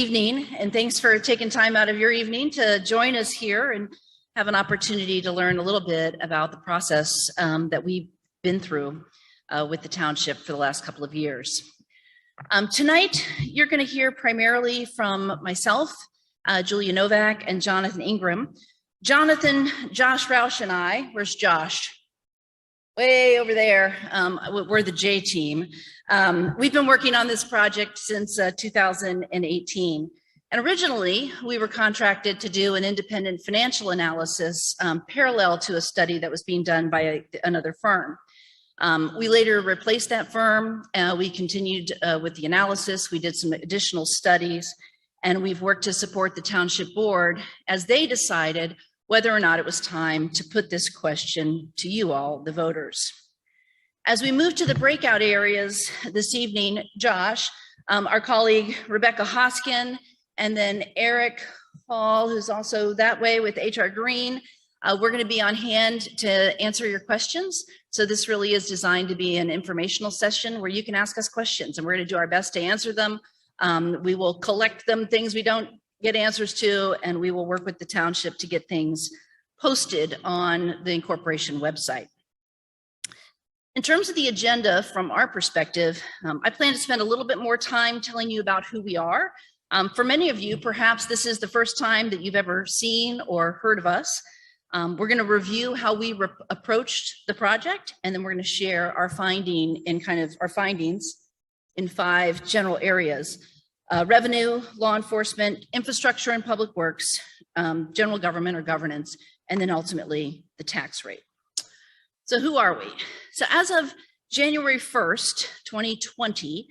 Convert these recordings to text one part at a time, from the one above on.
Evening, and thanks for taking time out of your evening to join us here and have an opportunity to learn a little bit about the process that we've been through with the township for the last couple of years. Tonight, you're going to hear primarily from myself, Julia Novak, and Jonathan Ingram. Jonathan, Josh Roush, and I, where's Josh? Way over there, we're the J team. We've been working on this project since 2018. And originally, we were contracted to do an independent financial analysis parallel to a study that was being done by another firm. We later replaced that firm. We continued with the analysis. We did some additional studies, and we've worked to support the township board as they decided whether or not it was time to put this question to you all, the voters. As we move to the breakout areas this evening, Josh, our colleague Rebecca Hoskin, and then Eric Hall, who's also that way with HR Green, we're going to be on hand to answer your questions. So this really is designed to be an informational session where you can ask us questions, and we're going to do our best to answer them. We will collect them, things we don't get answers to, and we will work with the township to get things posted on the Incorporation website. In terms of the agenda from our perspective, I plan to spend a little bit more time telling you about who we are. For many of you, perhaps this is the first time that you've ever seen or heard of us. We're going to review how we approached the project, and then we're going to share our findings in 5 general areas. Revenue, law enforcement, infrastructure and public works, general government or governance, and then ultimately the tax rate. So who are we? So as of January 1st, 2020,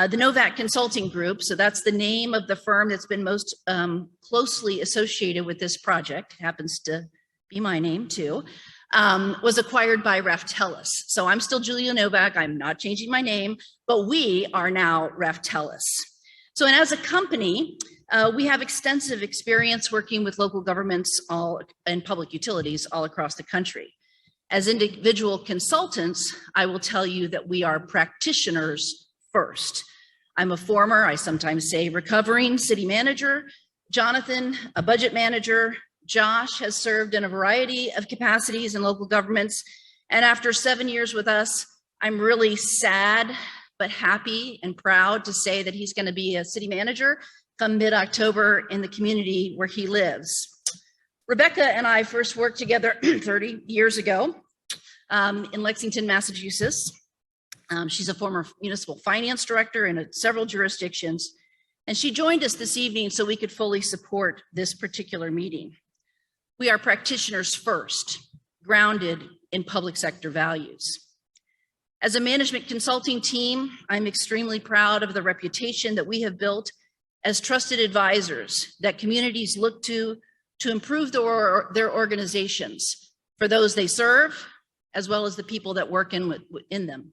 the Novak Consulting Group, so that's the name of the firm that's been most closely associated with this project, happens to be my name too, was acquired by Raftellus. So I'm still Julia Novak, I'm not changing my name, but we are now Raftellus. So, and as a company, we have extensive experience working with local governments and public utilities all across the country. As individual consultants, I will tell you that we are practitioners first. I'm a former, I sometimes say, recovering city manager. Jonathan, a budget manager. Josh has served in a variety of capacities in local governments. And after 7 years with us, I'm really sad but happy and proud to say that he's going to be a city manager come mid-October in the community where he lives. Rebecca and I first worked together 30 years ago in Lexington, Massachusetts. She's a former municipal finance director in several jurisdictions, and she joined us this evening so we could fully support this particular meeting. We are practitioners first, grounded in public sector values. As a management consulting team, I'm extremely proud of the reputation that we have built as trusted advisors that communities look to improve their organizations for those they serve, as well as the people that work in them.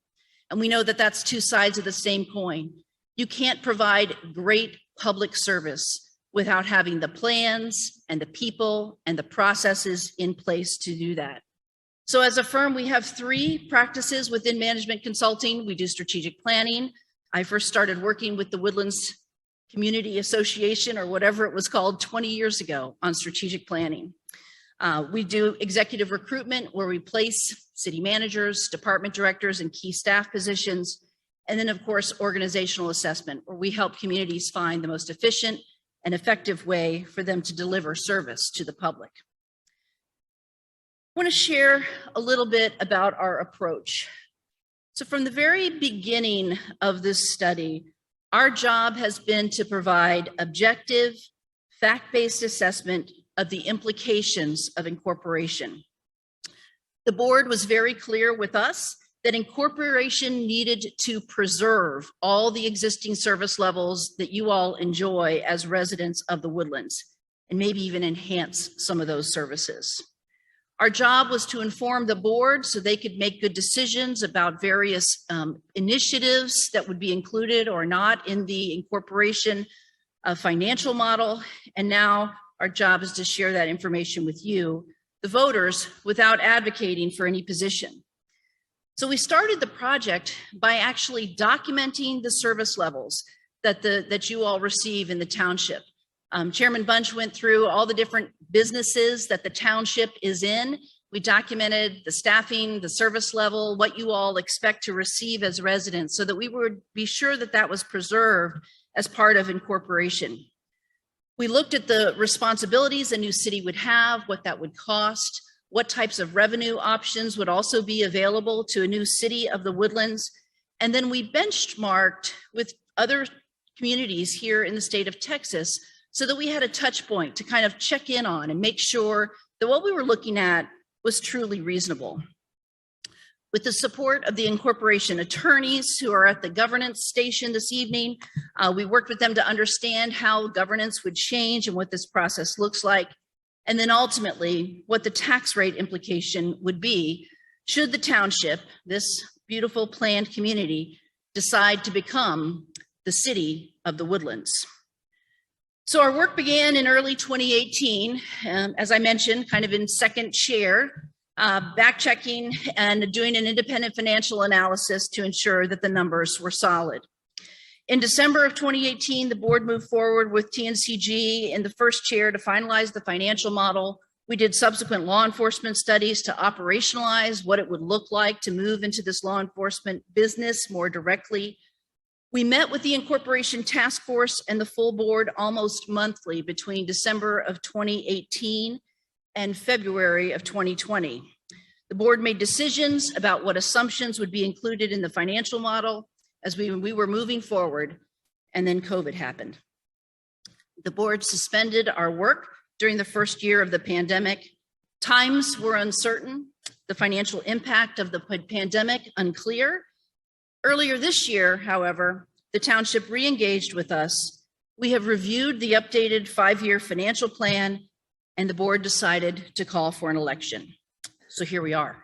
And we know that that's 2 sides of the same coin. You can't provide great public service without having the plans and the people and the processes in place to do that. So as a firm, we have 3 practices within management consulting. We do strategic planning. I first started working with the Woodlands Community Association, or whatever it was called, 20 years ago on strategic planning. We do executive recruitment, where we place city managers, department directors, and key staff positions. And then, of course, organizational assessment, where we help communities find the most efficient and effective way for them to deliver service to the public. I want to share a little bit about our approach. So from the very beginning of this study, our job has been to provide objective, fact-based assessment of the implications of incorporation. The board was very clear with us that incorporation needed to preserve all the existing service levels that you all enjoy as residents of the Woodlands, and maybe even enhance some of those services. Our job was to inform the board so they could make good decisions about various initiatives that would be included or not in the incorporation financial model. And now our job is to share that information with you, the voters, without advocating for any position. So we started the project by actually documenting the service levels that you all receive in the township. Chairman Bunch went through all the different businesses that the township is in. We documented the staffing, the service level, what you all expect to receive as residents, so that we would be sure that that was preserved as part of incorporation. We looked at the responsibilities a new city would have, what that would cost, what types of revenue options would also be available to a new city of the Woodlands. And then we benchmarked with other communities here in the state of Texas so that we had a touch point to kind of check in on and make sure that what we were looking at was truly reasonable. With the support of the incorporation attorneys who are at the governance station this evening, we worked with them to understand how governance would change and what this process looks like, and then ultimately what the tax rate implication would be should the township, this beautiful planned community, decide to become the city of the Woodlands. So our work began in early 2018, as I mentioned, kind of in second chair, back-checking and doing an independent financial analysis to ensure that the numbers were solid. In December of 2018, the board moved forward with TNCG in the first chair to finalize the financial model. We did subsequent law enforcement studies to operationalize what it would look like to move into this law enforcement business more directly. We met with the incorporation task force and the full board almost monthly between December of 2018 and February of 2020. The board made decisions about what assumptions would be included in the financial model as we were moving forward, and then COVID happened. The board suspended our work during the first year of the pandemic. Times were uncertain, the financial impact of the pandemic unclear. Earlier this year, however, the township re-engaged with us. We have reviewed the updated 5-year financial plan, and the board decided to call for an election. So here we are.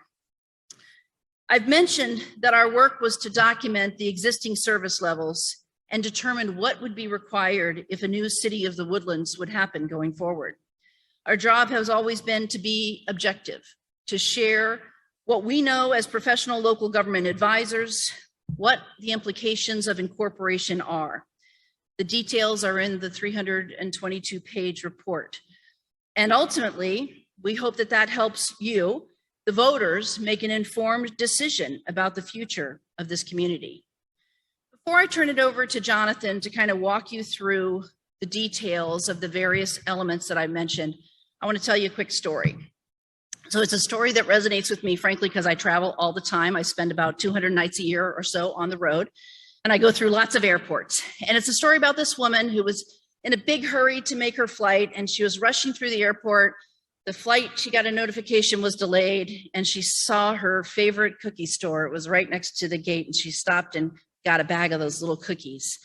I've mentioned that our work was to document the existing service levels and determine what would be required if a new city of the Woodlands would happen going forward. Our job has always been to be objective, to share what we know as professional local government advisors, what the implications of incorporation are. The details are in the 322-page report. And ultimately, we hope that that helps you, the voters, make an informed decision about the future of this community. Before I turn it over to Jonathan to kind of walk you through the details of the various elements that I mentioned, I want to tell you a quick story. So it's a story that resonates with me, frankly, because I travel all the time. I spend about 200 nights a year or so on the road, and I go through lots of airports. And it's a story about this woman who was in a big hurry to make her flight, and she was rushing through the airport. The flight, she got a notification, was delayed, and she saw her favorite cookie store. It was right next to the gate, and she stopped and got a bag of those little cookies.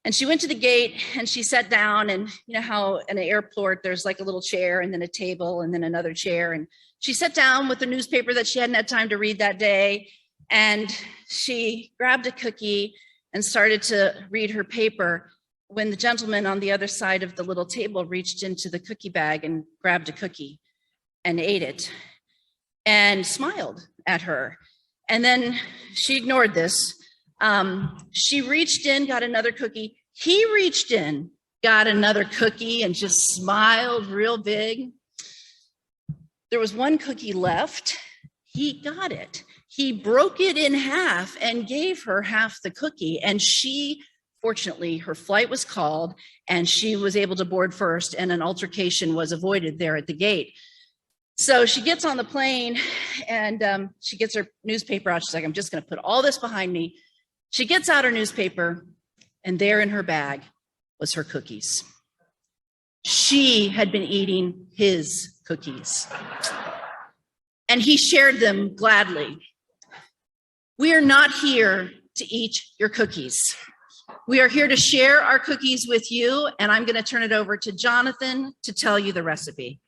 And she went to the gate and she sat down, and you know how in an airport there's like a little chair and then a table and then another chair. And she sat down with the newspaper that she hadn't had time to read that day. And she grabbed a cookie and started to read her paper when the gentleman on the other side of the little table reached into the cookie bag and grabbed a cookie and ate it and smiled at her. And then she ignored this. She reached in, got another cookie. He reached in, got another cookie, and just smiled real big. There was one cookie left. He got it. He broke it in half and gave her half the cookie. And she, fortunately, her flight was called and she was able to board first, and an altercation was avoided there at the gate. So she gets on the plane and she gets her newspaper out. She's like, I'm just going to put all this behind me. She gets out her newspaper, and there in her bag was her cookies. She had been eating his cookies, and he shared them gladly. We are not here to eat your cookies. We are here to share our cookies with you, and I'm going to turn it over to Jonathan to tell you the recipe.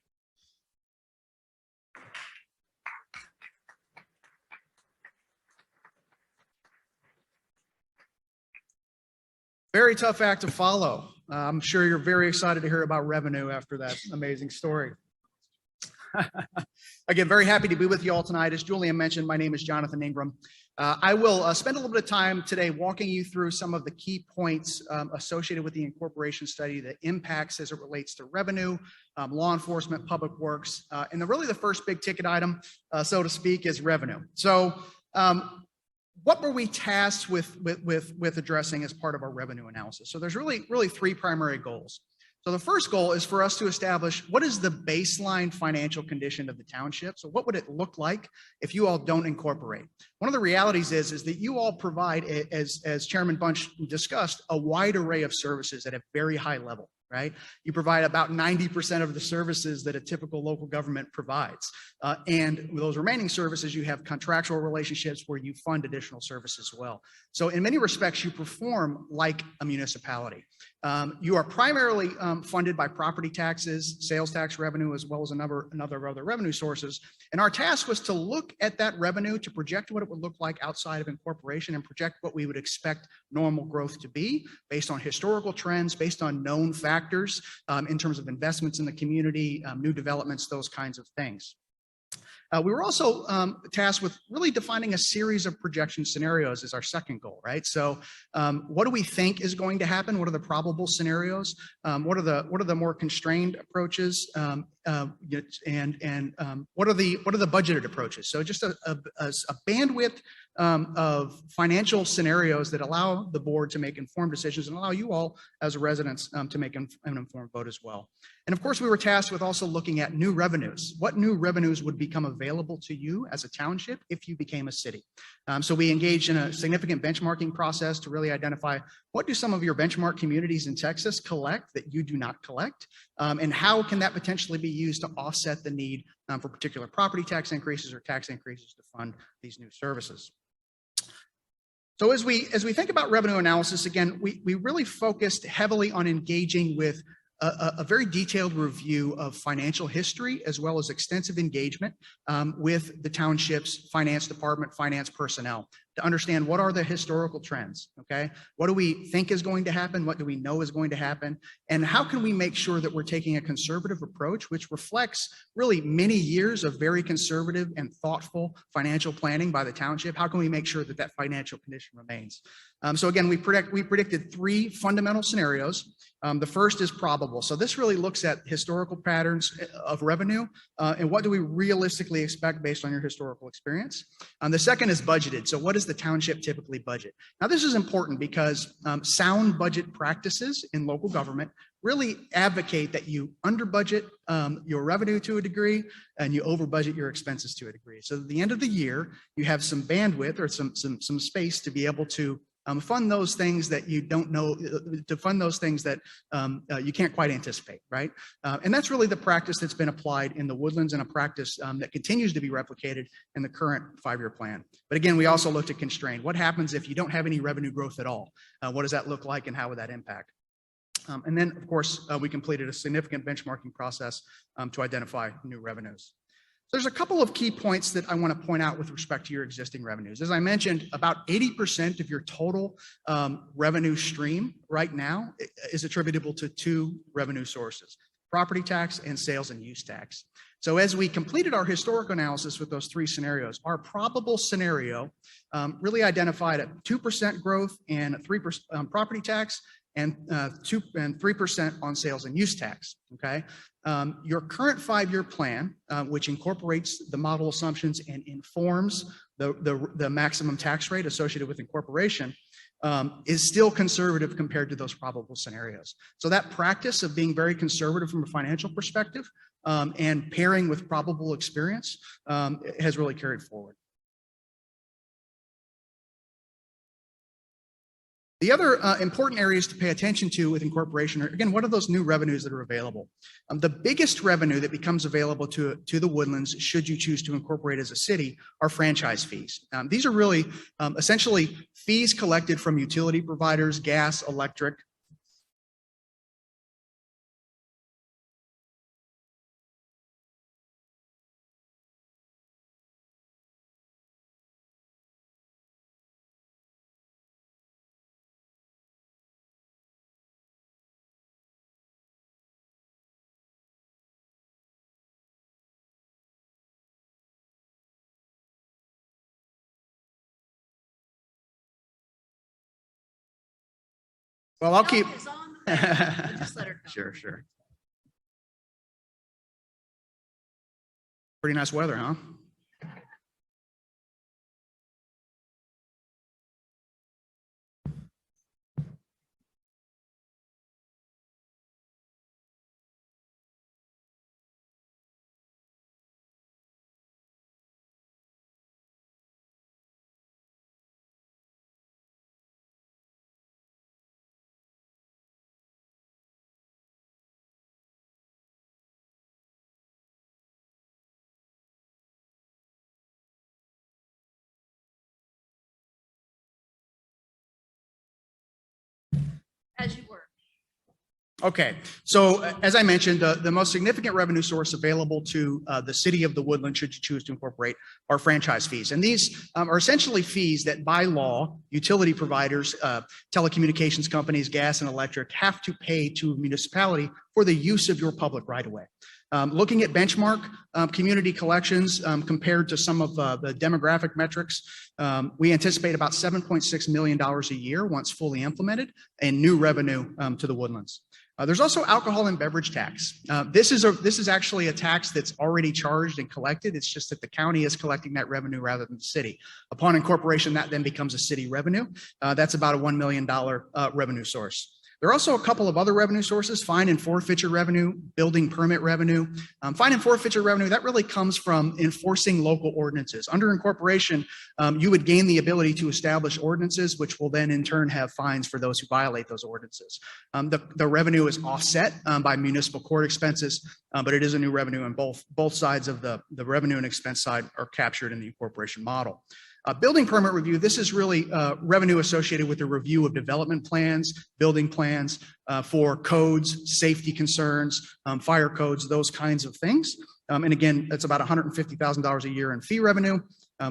Very tough act to follow. I'm sure you're very excited to hear about revenue after that amazing story. Again, very happy to be with you all tonight. As Julian mentioned, my name is Jonathan Ingram. I will spend a little bit of time today walking you through some of the key points associated with the incorporation study, the impacts as it relates to revenue, law enforcement, public works, and really the first big ticket item, so to speak, is revenue. So what were we tasked with addressing as part of our revenue analysis? So there's really three primary goals. So the first goal is for us to establish what is the baseline financial condition of the township. So what would it look like if you all don't incorporate? One of the realities is that you all provide, as Chairman Bunch discussed, a wide array of services at a very high level, right? You provide about 90% of the services that a typical local government provides. And with those remaining services, you have contractual relationships where you fund additional services as well. So in many respects, you perform like a municipality. You are primarily funded by property taxes, sales tax revenue, as well as another other revenue sources. And our task was to look at that revenue to project what it would look like outside of incorporation and project what we would expect normal growth to be based on historical trends, based on known factors in terms of investments in the community, new developments, those kinds of things. We were also tasked with really defining a series of projection scenarios as our second goal, right? So what do we think is going to happen? What are the probable scenarios? What are the more constrained approaches? And what are the budgeted approaches? So just a bandwidth of financial scenarios that allow the board to make informed decisions and allow you all as residents to make an informed vote as well. And of course, we were tasked with also looking at new revenues. What new revenues would become available to you as a township if you became a city? So we engaged in a significant benchmarking process to really identify what do some of your benchmark communities in Texas collect that you do not collect, and how can that potentially be used to offset the need for particular property tax increases or tax increases to fund these new services. So as we think about revenue analysis, again, we really focused heavily on engaging with a very detailed review of financial history, as well as extensive engagement with the township's finance department, finance personnel, to understand what are the historical trends, okay? What do we think is going to happen? What do we know is going to happen? And how can we make sure that we're taking a conservative approach, which reflects really many years of very conservative and thoughtful financial planning by the township? How can we make sure that that financial condition remains? So again, we predicted three fundamental scenarios. The first is probable. So this really looks at historical patterns of revenue and what do we realistically expect based on your historical experience. The second is budgeted. So what does the township typically budget? Now, this is important because sound budget practices in local government really advocate that you under budget your revenue to a degree and you over budget your expenses to a degree. So at the end of the year, you have some bandwidth or some space to be able to fund those things that you don't know, to fund those things that you can't quite anticipate, right? And that's really the practice that's been applied in the Woodlands and a practice that continues to be replicated in the current 5-year plan. But again, we also looked at constraint. What happens if you don't have any revenue growth at all? What does that look like and how would that impact? And then, of course, we completed a significant benchmarking process to identify new revenues. There's a couple of key points that I want to point out with respect to your existing revenues. As I mentioned, about 80% of your total revenue stream right now is attributable to two revenue sources: property tax and sales and use tax. So as we completed our historical analysis with those three scenarios, our probable scenario really identified a 2% growth and 3% property tax and 3% on sales and use tax, okay? Your current 5-year plan, which incorporates the model assumptions and informs the maximum tax rate associated with incorporation, is still conservative compared to those probable scenarios. So that practice of being very conservative from a financial perspective and pairing with probable experience has really carried forward. The other important areas to pay attention to with incorporation are, again, what are those new revenues that are available? The biggest revenue that becomes available to the Woodlands, should you choose to incorporate as a city, are franchise fees. These are really essentially fees collected from utility providers, gas, electric, Well, I'll keep. Is on the way. Just let her come. Sure. Pretty nice weather, huh? As you were. Okay, so as I mentioned, the most significant revenue source available to the city of the Woodlands, should you choose to incorporate, are franchise fees. And these are essentially fees that by law, utility providers, telecommunications companies, gas and electric have to pay to a municipality for the use of your public right of way. Looking at benchmark community collections compared to some of the demographic metrics, we anticipate about $7.6 million a year once fully implemented in new revenue to the Woodlands. There's also alcohol and beverage tax. This is actually a tax that's already charged and collected. It's just that the county is collecting that revenue rather than the city. Upon incorporation, that then becomes a city revenue. That's about a $1 million revenue source. There are also a couple of other revenue sources: fine and forfeiture revenue, building permit revenue. Fine and forfeiture revenue, that really comes from enforcing local ordinances. Under incorporation, you would gain the ability to establish ordinances, which will then in turn have fines for those who violate those ordinances. The revenue is offset by municipal court expenses, but it is a new revenue, and both sides of the revenue and expense side are captured in the incorporation model. Building permit review, this is really revenue associated with the review of development plans, building plans for codes, safety concerns, fire codes, those kinds of things. And again, that's about $150,000 a year in fee revenue,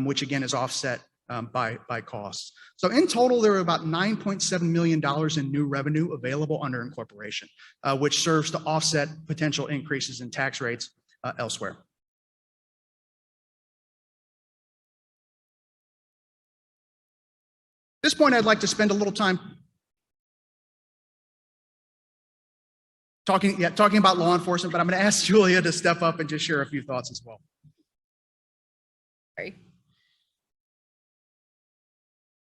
which again is offset by costs. So in total, there are about $9.7 million in new revenue available under incorporation, which serves to offset potential increases in tax rates elsewhere. At this point, I'd like to spend a little time talking about law enforcement, but I'm going to ask Julia to step up and just share a few thoughts as well. Right.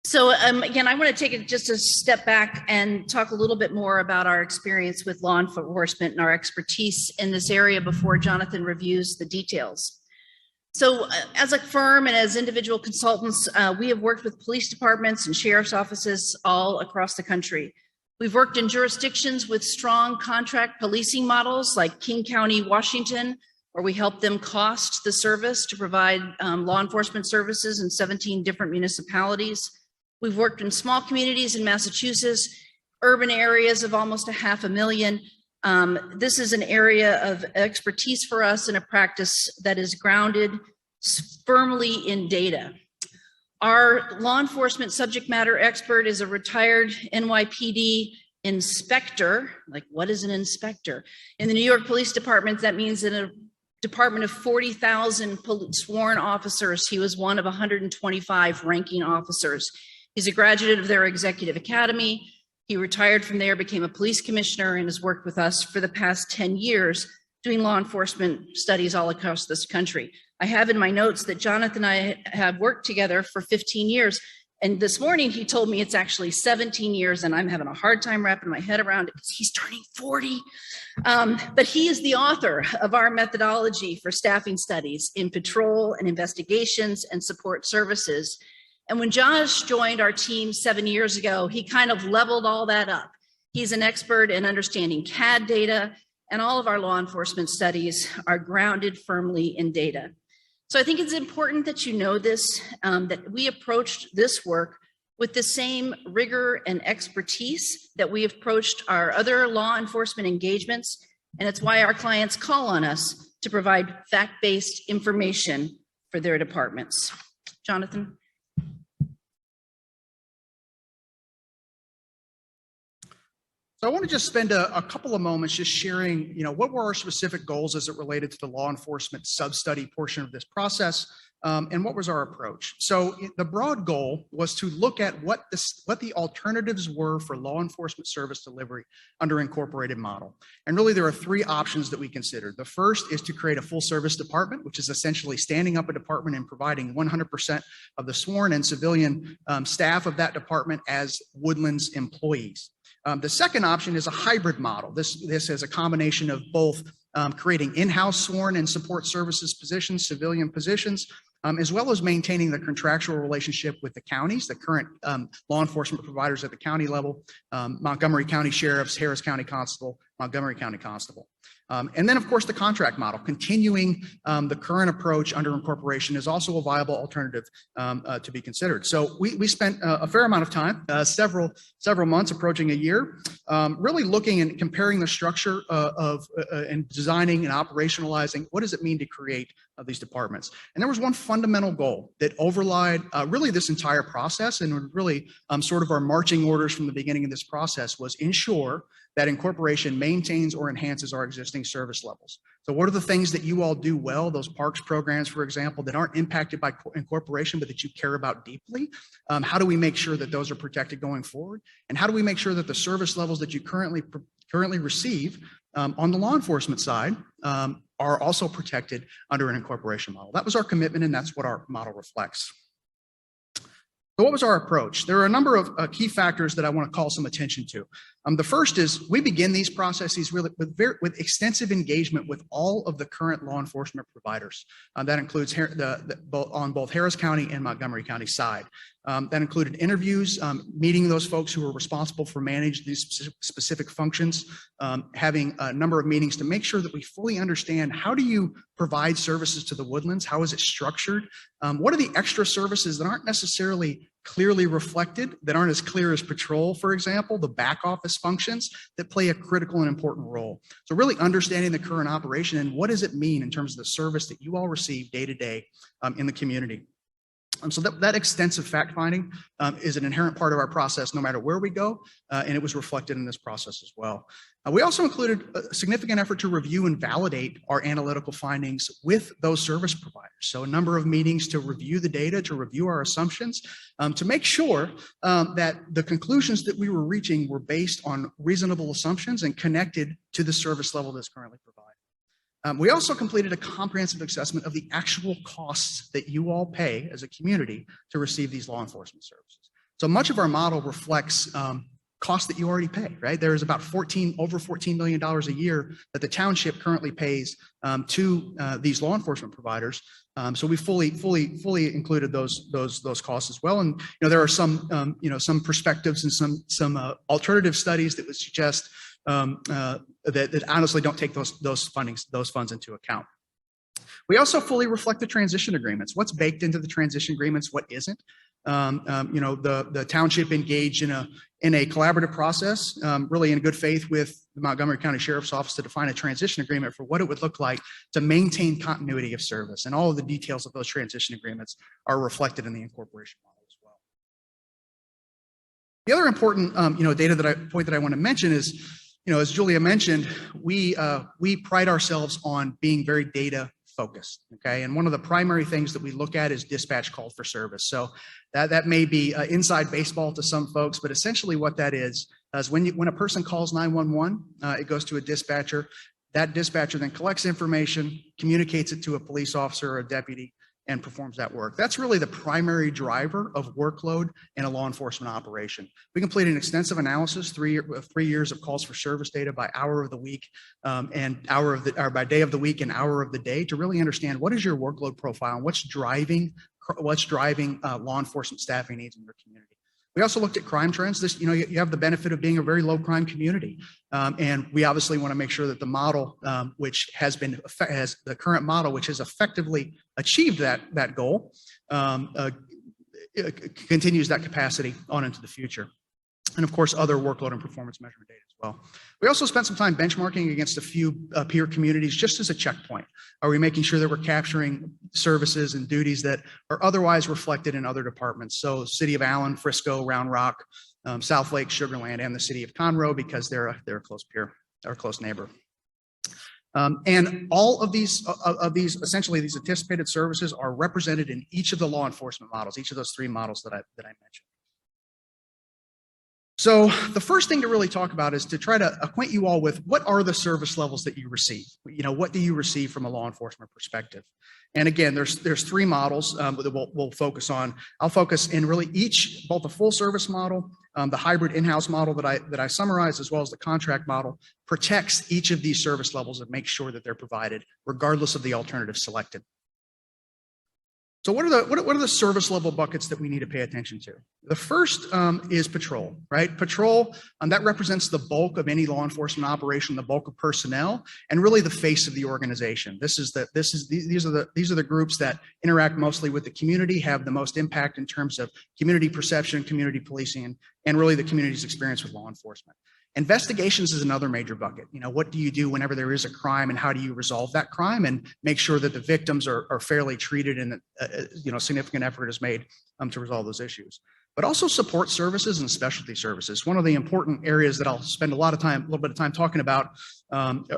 So again, I want to take it just a step back and talk a little bit more about our experience with law enforcement and our expertise in this area before Jonathan reviews the details. So as a firm and as individual consultants, we have worked with police departments and sheriff's offices all across the country. We've worked in jurisdictions with strong contract policing models like King County, Washington, where we help them cost the service to provide law enforcement services in 17 different municipalities. We've worked in small communities in Massachusetts, urban areas of almost 500,000. This is an area of expertise for us in a practice that is grounded firmly in data. Our law enforcement subject matter expert is a retired NYPD inspector. Like, what is an inspector? In the New York Police Department, that means in a department of 40,000 sworn officers, he was one of 125 ranking officers. He's a graduate of their executive academy. He retired from there, became a police commissioner, and has worked with us for the past 10 years doing law enforcement studies all across this country. I have in my notes that Jonathan and I have worked together for 15 years. And this morning he told me it's actually 17 years, and I'm having a hard time wrapping my head around it because he's turning 40. But he is the author of our methodology for staffing studies in patrol and investigations and support services. And when Josh joined our team 7 years ago, he kind of leveled all that up. He's an expert in understanding CAD data, and all of our law enforcement studies are grounded firmly in data. So I think it's important that you know this, that we approached this work with the same rigor and expertise that we approached our other law enforcement engagements, and it's why our clients call on us to provide fact-based information for their departments. Jonathan? So I want to just spend a couple of moments just sharing, what were our specific goals as it related to the law enforcement sub-study portion of this process, And what was our approach? So the broad goal was to look at what the alternatives were for law enforcement service delivery under incorporated model. And really there are three options that we considered. The first is to create a full service department, which is essentially standing up a department and providing 100% of the sworn and civilian staff of that department as Woodlands employees. The second option is a hybrid model. This is a combination of both creating in-house sworn and support services positions, civilian positions, as well as maintaining the contractual relationship with the counties, the current law enforcement providers at the county level, Montgomery County Sheriffs, Harris County Constable, Montgomery County Constable. And then, of course, the contract model, continuing the current approach under incorporation is also a viable alternative to be considered. So we spent a fair amount of time, several months, approaching a year, really looking and comparing the structure and designing and operationalizing what does it mean to create these departments. And there was one fundamental goal that overlaid really this entire process, and really sort of our marching orders from the beginning of this process was ensure that incorporation maintains or enhances our existing service levels. So what are the things that you all do well, those parks programs, for example, that aren't impacted by incorporation, but that you care about deeply? How do we make sure that those are protected going forward? And how do we make sure that the service levels that you currently receive on the law enforcement side are also protected under an incorporation model? That was our commitment, and that's what our model reflects. So what was our approach? There are a number of key factors that I want to call some attention to. The first is we begin these processes really with extensive engagement with all of the current law enforcement providers. That includes on both Harris County and Montgomery County side. That included interviews, meeting those folks who are responsible for managing these specific functions, having a number of meetings to make sure that we fully understand how do you provide services to the Woodlands? How is it structured? What are the extra services that aren't necessarily clearly reflected, that aren't as clear as patrol, for example, the back office functions that play a critical and important role. So really understanding the current operation and what does it mean in terms of the service that you all receive day to day in the community. So that extensive fact finding is an inherent part of our process no matter where we go, and it was reflected in this process as well. We also included a significant effort to review and validate our analytical findings with those service providers. So a number of meetings to review the data, to review our assumptions, to make sure that the conclusions that we were reaching were based on reasonable assumptions and connected to the service level that's currently provided. We also completed a comprehensive assessment of the actual costs that you all pay as a community to receive these law enforcement services. So much of our model reflects costs that you already pay, right? There's about over $14 million a year that the township currently pays to these law enforcement providers. So we fully included those costs as well. And there are some some perspectives and some alternative studies that would suggest that honestly don't take those funds into account. We also fully reflect the transition agreements. What's baked into the transition agreements, what isn't? The township engaged in a collaborative process, really in good faith with the Montgomery County Sheriff's Office to define a transition agreement for what it would look like to maintain continuity of service. And all of the details of those transition agreements are reflected in the incorporation model as well. The other important point that I want to mention is, as Julia mentioned, we pride ourselves on being very data focused. Okay, and one of the primary things that we look at is dispatch call for service. So that may be inside baseball to some folks, but essentially what that is when a person calls 911, it goes to a dispatcher. That dispatcher then collects information, communicates it to a police officer or a deputy, and performs that work. That's really the primary driver of workload in a law enforcement operation. We completed an extensive analysis, 3 years of calls for service data by hour of the week by day of the week and hour of the day to really understand what is your workload profile and what's driving law enforcement staffing needs in your community. We also looked at crime trends. You have the benefit of being a very low crime community. And we obviously want to make sure that the model, which has the current model, which has effectively achieved that goal, continues that capacity on into the future. And of course, other workload and performance measurement data as well. We also spent some time benchmarking against a few peer communities just as a checkpoint. Are we making sure that we're capturing services and duties that are otherwise reflected in other departments? So City of Allen, Frisco, Round Rock, South Lake, Sugar Land, and the City of Conroe, because they're a close peer or close neighbor. And all of these, essentially these anticipated services are represented in each of the law enforcement models, each of those three models that I mentioned. So the first thing to really talk about is to try to acquaint you all with what are the service levels that you receive. What do you receive from a law enforcement perspective? And again, there's three models that we'll focus on. I'll focus in really both the full service model, the hybrid in-house model that I summarized, as well as the contract model, protects each of these service levels and makes sure that they're provided regardless of the alternative selected. So what are the service level buckets that we need to pay attention to? The first is patrol, right? Patrol, that represents the bulk of any law enforcement operation, the bulk of personnel, and really the face of the organization. These are the groups that interact mostly with the community, have the most impact in terms of community perception, community policing, and really the community's experience with law enforcement. Investigations is another major bucket. What do you do whenever there is a crime, and how do you resolve that crime and make sure that the victims are fairly treated and significant effort is made to resolve those issues. But also support services and specialty services. One of the important areas that I'll spend a little bit of time talking about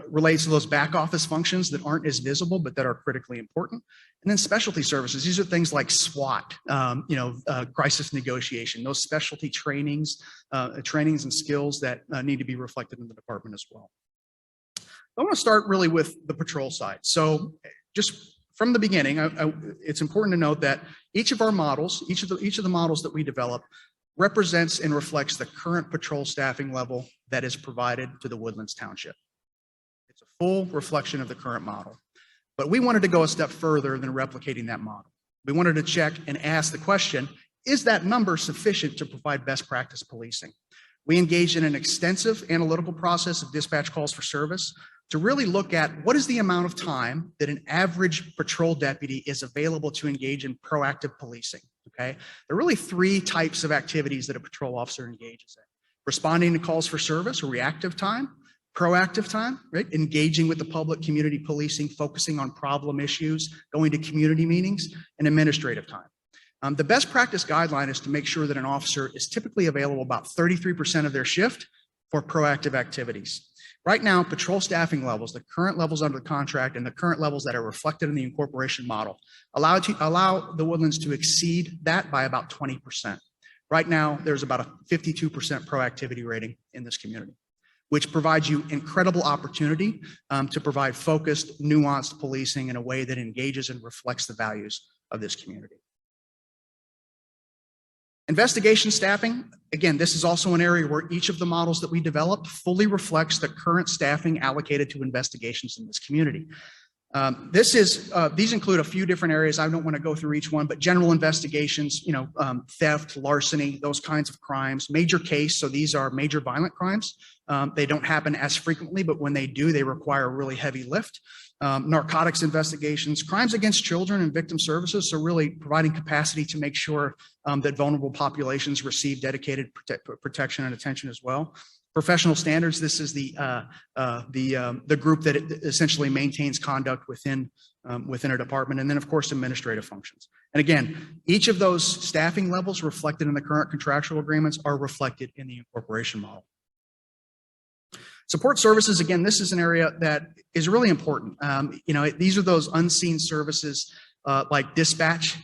relates to those back office functions that aren't as visible, but that are critically important. And then specialty services. These are things like SWAT, crisis negotiation, those specialty trainings and skills that need to be reflected in the department as well. I want to start really with the patrol side. So just from the beginning, it's important to note that each of our models, each of the models that we develop, represents and reflects the current patrol staffing level that is provided to the Woodlands Township. It's a full reflection of the current model. But we wanted to go a step further than replicating that model. We wanted to check and ask the question, is that number sufficient to provide best practice policing? We engaged in an extensive analytical process of dispatch calls for service to really look at what is the amount of time that an average patrol deputy is available to engage in proactive policing, okay? There are really three types of activities that a patrol officer engages in. Responding to calls for service, or reactive time, proactive time, right? Engaging with the public, community policing, focusing on problem issues, going to community meetings, and administrative time. The best practice guideline is to make sure that an officer is typically available about 33% of their shift for proactive activities. Right now, patrol staffing levels, the current levels under the contract and the current levels that are reflected in the incorporation model, allow the Woodlands to exceed that by about 20%. Right now, there's about a 52% proactivity rating in this community, which provides you incredible opportunity to provide focused, nuanced policing in a way that engages and reflects the values of this community. Investigation staffing, again, this is also an area where each of the models that we developed fully reflects the current staffing allocated to investigations in this community. These include a few different areas. I don't want to go through each one, but general investigations, theft, larceny, those kinds of crimes, major case. So these are major violent crimes. They don't happen as frequently, but when they do, they require a really heavy lift. Narcotics investigations, crimes against children and victim services. So really providing capacity to make sure that vulnerable populations receive dedicated protection and attention as well. Professional standards, this is the group that essentially maintains conduct within a department. And then, of course, administrative functions. And again, each of those staffing levels reflected in the current contractual agreements are reflected in the incorporation model. Support services, again, this is an area that is really important. These are those unseen services like dispatch,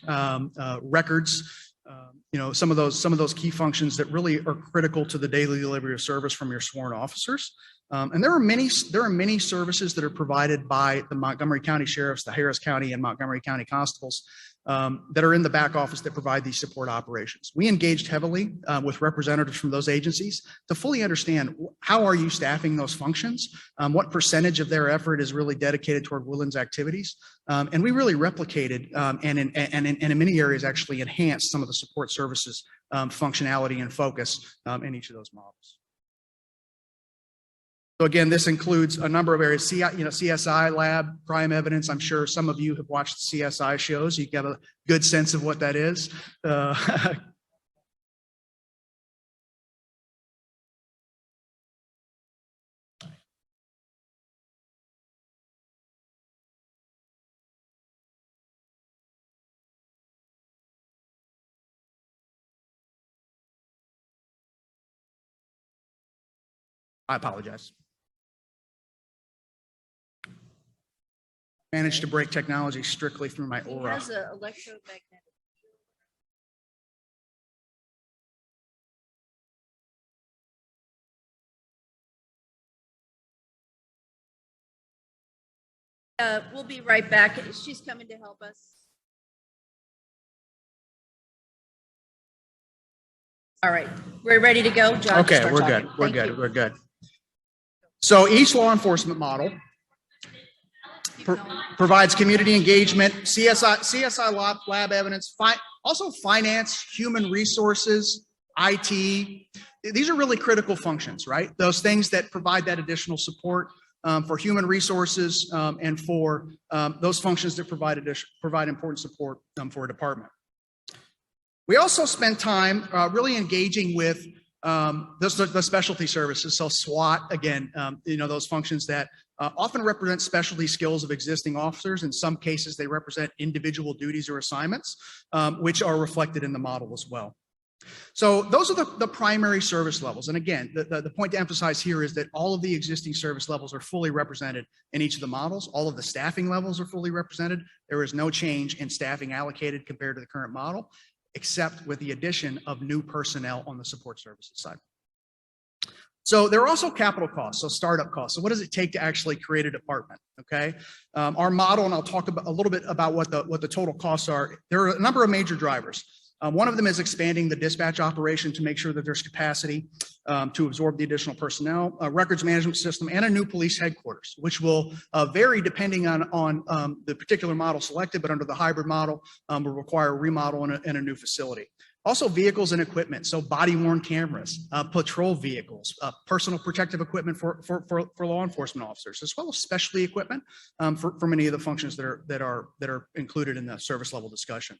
records, some of those key functions that really are critical to the daily delivery of service from your sworn officers. And there are many services that are provided by the Montgomery County Sheriffs, the Harris County and Montgomery County Constables that are in the back office that provide these support operations. We engaged heavily with representatives from those agencies to fully understand how are you staffing those functions, what percentage of their effort is really dedicated toward Woodlands activities, and we really replicated and in many areas actually enhanced some of the support services functionality and focus in each of those models. So again, this includes a number of areas, CSI lab, crime evidence. I'm sure some of you have watched the CSI shows. You get a good sense of what that is. I apologize. Managed to break technology strictly through my He aura. has an electromagnetic. We'll be right back. She's coming to help us. All right, we're ready to go. John, Okay, start we're talking. good. We're Thank good. you. We're good. So each law enforcement model provides community engagement, CSI lab evidence, also finance, human resources, IT. These are really critical functions, right? Those things that provide that additional support for human resources and for those functions that provide important support for a department. We also spend time really engaging with the specialty services. So SWAT, again, those functions that often represent specialty skills of existing officers. In some cases, they represent individual duties or assignments, which are reflected in the model as well. So those are the primary service levels. And again, the point to emphasize here is that all of the existing service levels are fully represented in each of the models. All of the staffing levels are fully represented. There is no change in staffing allocated compared to the current model, except with the addition of new personnel on the support services side. So there are also capital costs, so startup costs. So what does it take to actually create a department? Okay, our model, and I'll talk about a little bit about what the total costs are. There are a number of major drivers. One of them is expanding the dispatch operation to make sure that there's capacity to absorb the additional personnel, a records management system, and a new police headquarters, which will vary depending on the particular model selected, but under the hybrid model will require a remodel and a new facility. Also vehicles and equipment, so body-worn cameras, patrol vehicles, personal protective equipment for law enforcement officers, as well as specialty equipment for many of the functions that are included in the service level discussion.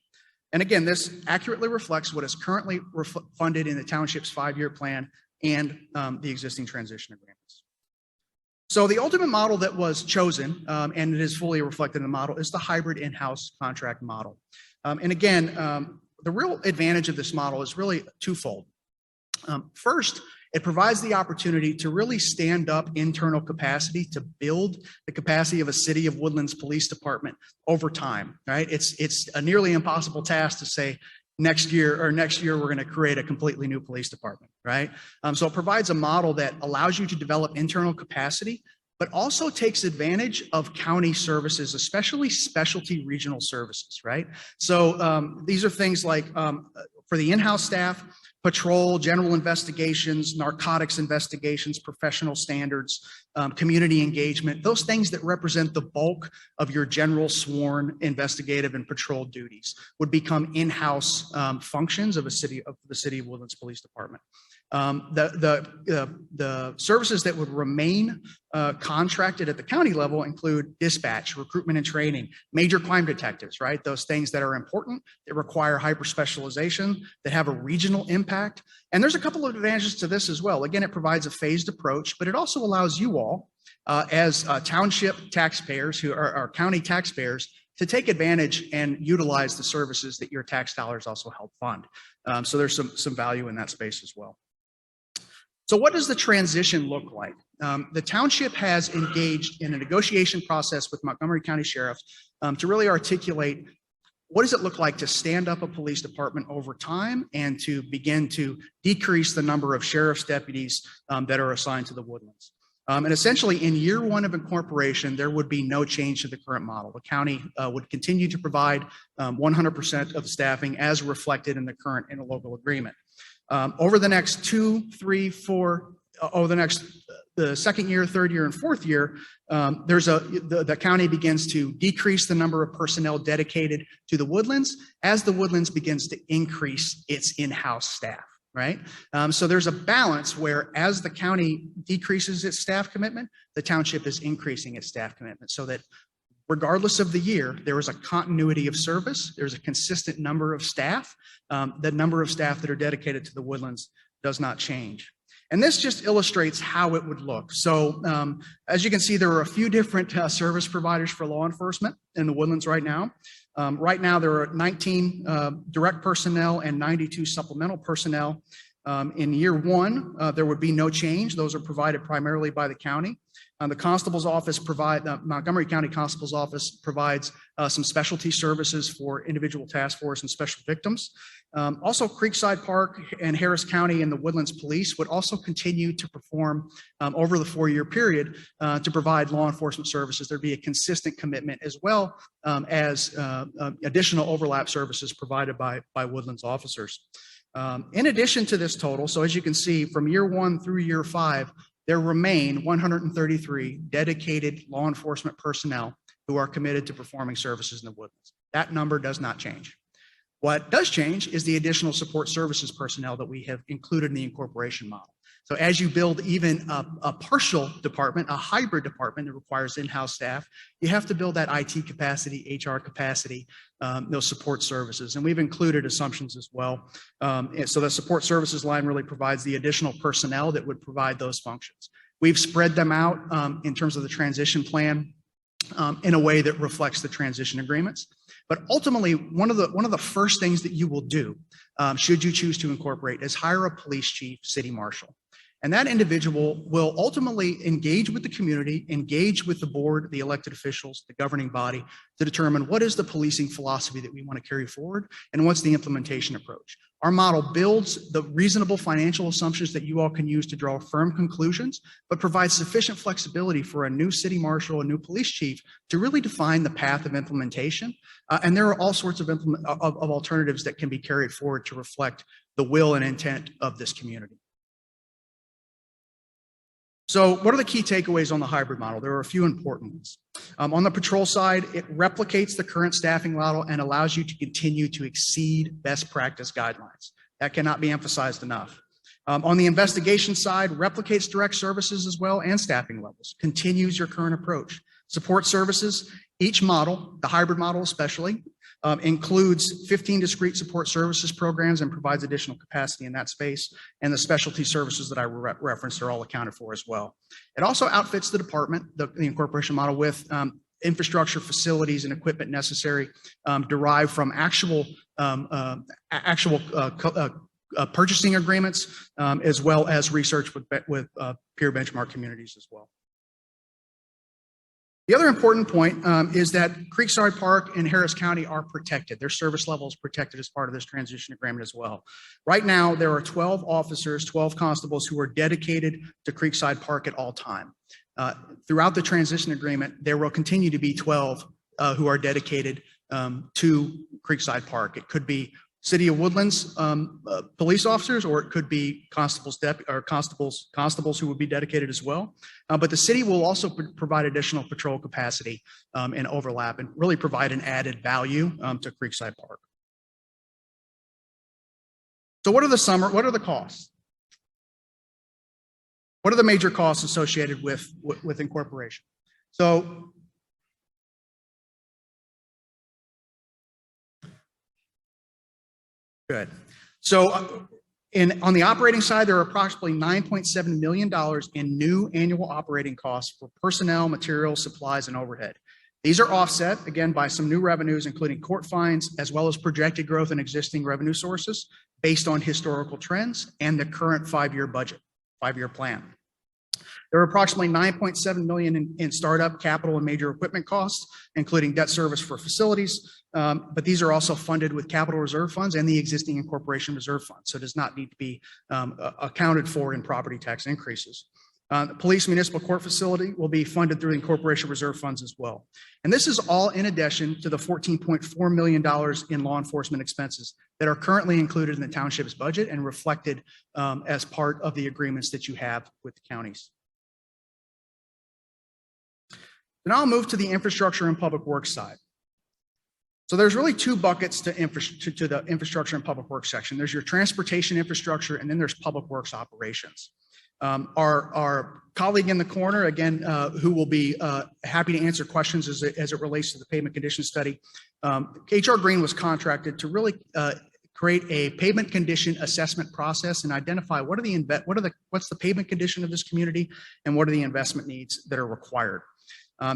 And again, this accurately reflects what is currently funded in the township's 5-year plan and the existing transition agreements. So the ultimate model that was chosen, and it is fully reflected in the model, is the hybrid in-house contract model. And again, the real advantage of this model is really twofold. First, it provides the opportunity to really stand up internal capacity to build the capacity of a City of Woodlands Police Department over time, right? It's a nearly impossible task to say next year we're going to create a completely new police department, right? So it provides a model that allows you to develop internal capacity, but also takes advantage of county services, especially specialty regional services, right? So these are things like for the in-house staff, patrol, general investigations, narcotics investigations, professional standards, community engagement, those things that represent the bulk of your general sworn investigative and patrol duties would become in-house functions of the City of Woodlands Police Department. The services that would remain contracted at the county level include dispatch, recruitment and training, major crime detectives, right? Those things that are important, that require hyper specialization, that have a regional impact. And there's a couple of advantages to this as well. Again, it provides a phased approach, but it also allows you all as township taxpayers who are county taxpayers to take advantage and utilize the services that your tax dollars also help fund. So there's some value in that space as well. So what does the transition look like? The township has engaged in a negotiation process with Montgomery County Sheriff to really articulate what does it look like to stand up a police department over time and to begin to decrease the number of sheriff's deputies that are assigned to the Woodlands. And essentially in year 1 of incorporation, there would be no change to the current model. The county would continue to provide 100% of the staffing as reflected in the current interlocal agreement. Over the next 2, 3, 4, the second year, third year, and fourth year, the county begins to decrease the number of personnel dedicated to the Woodlands as the Woodlands begins to increase its in-house staff, right? So there's a balance where as the county decreases its staff commitment, the township is increasing its staff commitment so that regardless of the year, there is a continuity of service. There's a consistent number of staff. The number of staff that are dedicated to the Woodlands does not change. And this just illustrates how it would look. So as you can see, there are a few different service providers for law enforcement in the Woodlands right now. Right now, there are 19 direct personnel and 92 supplemental personnel. In year 1, there would be no change. Those are provided primarily by the county. The Constable's Office Montgomery County Constable's Office provides some specialty services for individual task force and special victims. Also, Creekside Park and Harris County and the Woodlands Police would also continue to perform over the 4-year period to provide law enforcement services. There'd be a consistent commitment as well as additional overlap services provided by Woodlands officers. In addition to this total, so as you can see, from year 1 through year 5, there remain 133 dedicated law enforcement personnel who are committed to performing services in the Woodlands. That number does not change. What does change is the additional support services personnel that we have included in the incorporation model. So as you build even a partial department, a hybrid department that requires in-house staff, you have to build that IT capacity, HR capacity, those support services. And we've included assumptions as well. So the support services line really provides the additional personnel that would provide those functions. We've spread them out in terms of the transition plan in a way that reflects the transition agreements. But ultimately, one of the first things that you will do, should you choose to incorporate, is hire a police chief, city marshal. And that individual will ultimately engage with the community, engage with the board, the elected officials, the governing body, to determine what is the policing philosophy that we want to carry forward and what's the implementation approach. Our model builds the reasonable financial assumptions that you all can use to draw firm conclusions, but provides sufficient flexibility for a new city marshal, a new police chief, to really define the path of implementation. And there are all sorts of alternatives that can be carried forward to reflect the will and intent of this community. So what are the key takeaways on the hybrid model? There are a few important ones. On the patrol side, it replicates the current staffing model and allows you to continue to exceed best practice guidelines. That cannot be emphasized enough. On the investigation side, replicates direct services as well and staffing levels, continues your current approach. Support services, each model, the hybrid model especially, includes 15 discrete support services programs and provides additional capacity in that space. And the specialty services that I referenced are all accounted for as well. It also outfits the department, the incorporation model, with infrastructure, facilities, and equipment necessary derived from actual purchasing agreements, as well as research with peer benchmark communities as well. The other important point is that Creekside Park and Harris County are protected. Their service level is protected as part of this transition agreement as well. Right now, there are 12 officers, 12 constables who are dedicated to Creekside Park at all time. Throughout the transition agreement, there will continue to be 12 who are dedicated to Creekside Park. It could be City of Woodlands police officers, or it could be constables who would be dedicated as well. But the city will also provide additional patrol capacity and overlap, and really provide an added value to Creekside Park. So what are the costs? What are the major costs associated with incorporation? So good. So on the operating side, there are approximately $9.7 million in new annual operating costs for personnel, materials, supplies, and overhead. These are offset, again, by some new revenues, including court fines, as well as projected growth in existing revenue sources based on historical trends and the current 5-year budget, 5-year plan. There are approximately $9.7 million in startup capital and major equipment costs, including debt service for facilities, but these are also funded with capital reserve funds and the existing incorporation reserve fund, so it does not need to be accounted for in property tax increases. The police municipal court facility will be funded through the incorporation reserve funds as well. And this is all in addition to the $14.4 million in law enforcement expenses that are currently included in the township's budget and reflected as part of the agreements that you have with the counties. Now I'll move to the infrastructure and public works side. So there's really two buckets to the infrastructure and public works section. There's your transportation infrastructure, and then there's public works operations. Our colleague in the corner, again, who will be happy to answer questions as it relates to the pavement condition study. HR Green was contracted to really create a pavement condition assessment process and identify what's the pavement condition of this community and what are the investment needs that are required.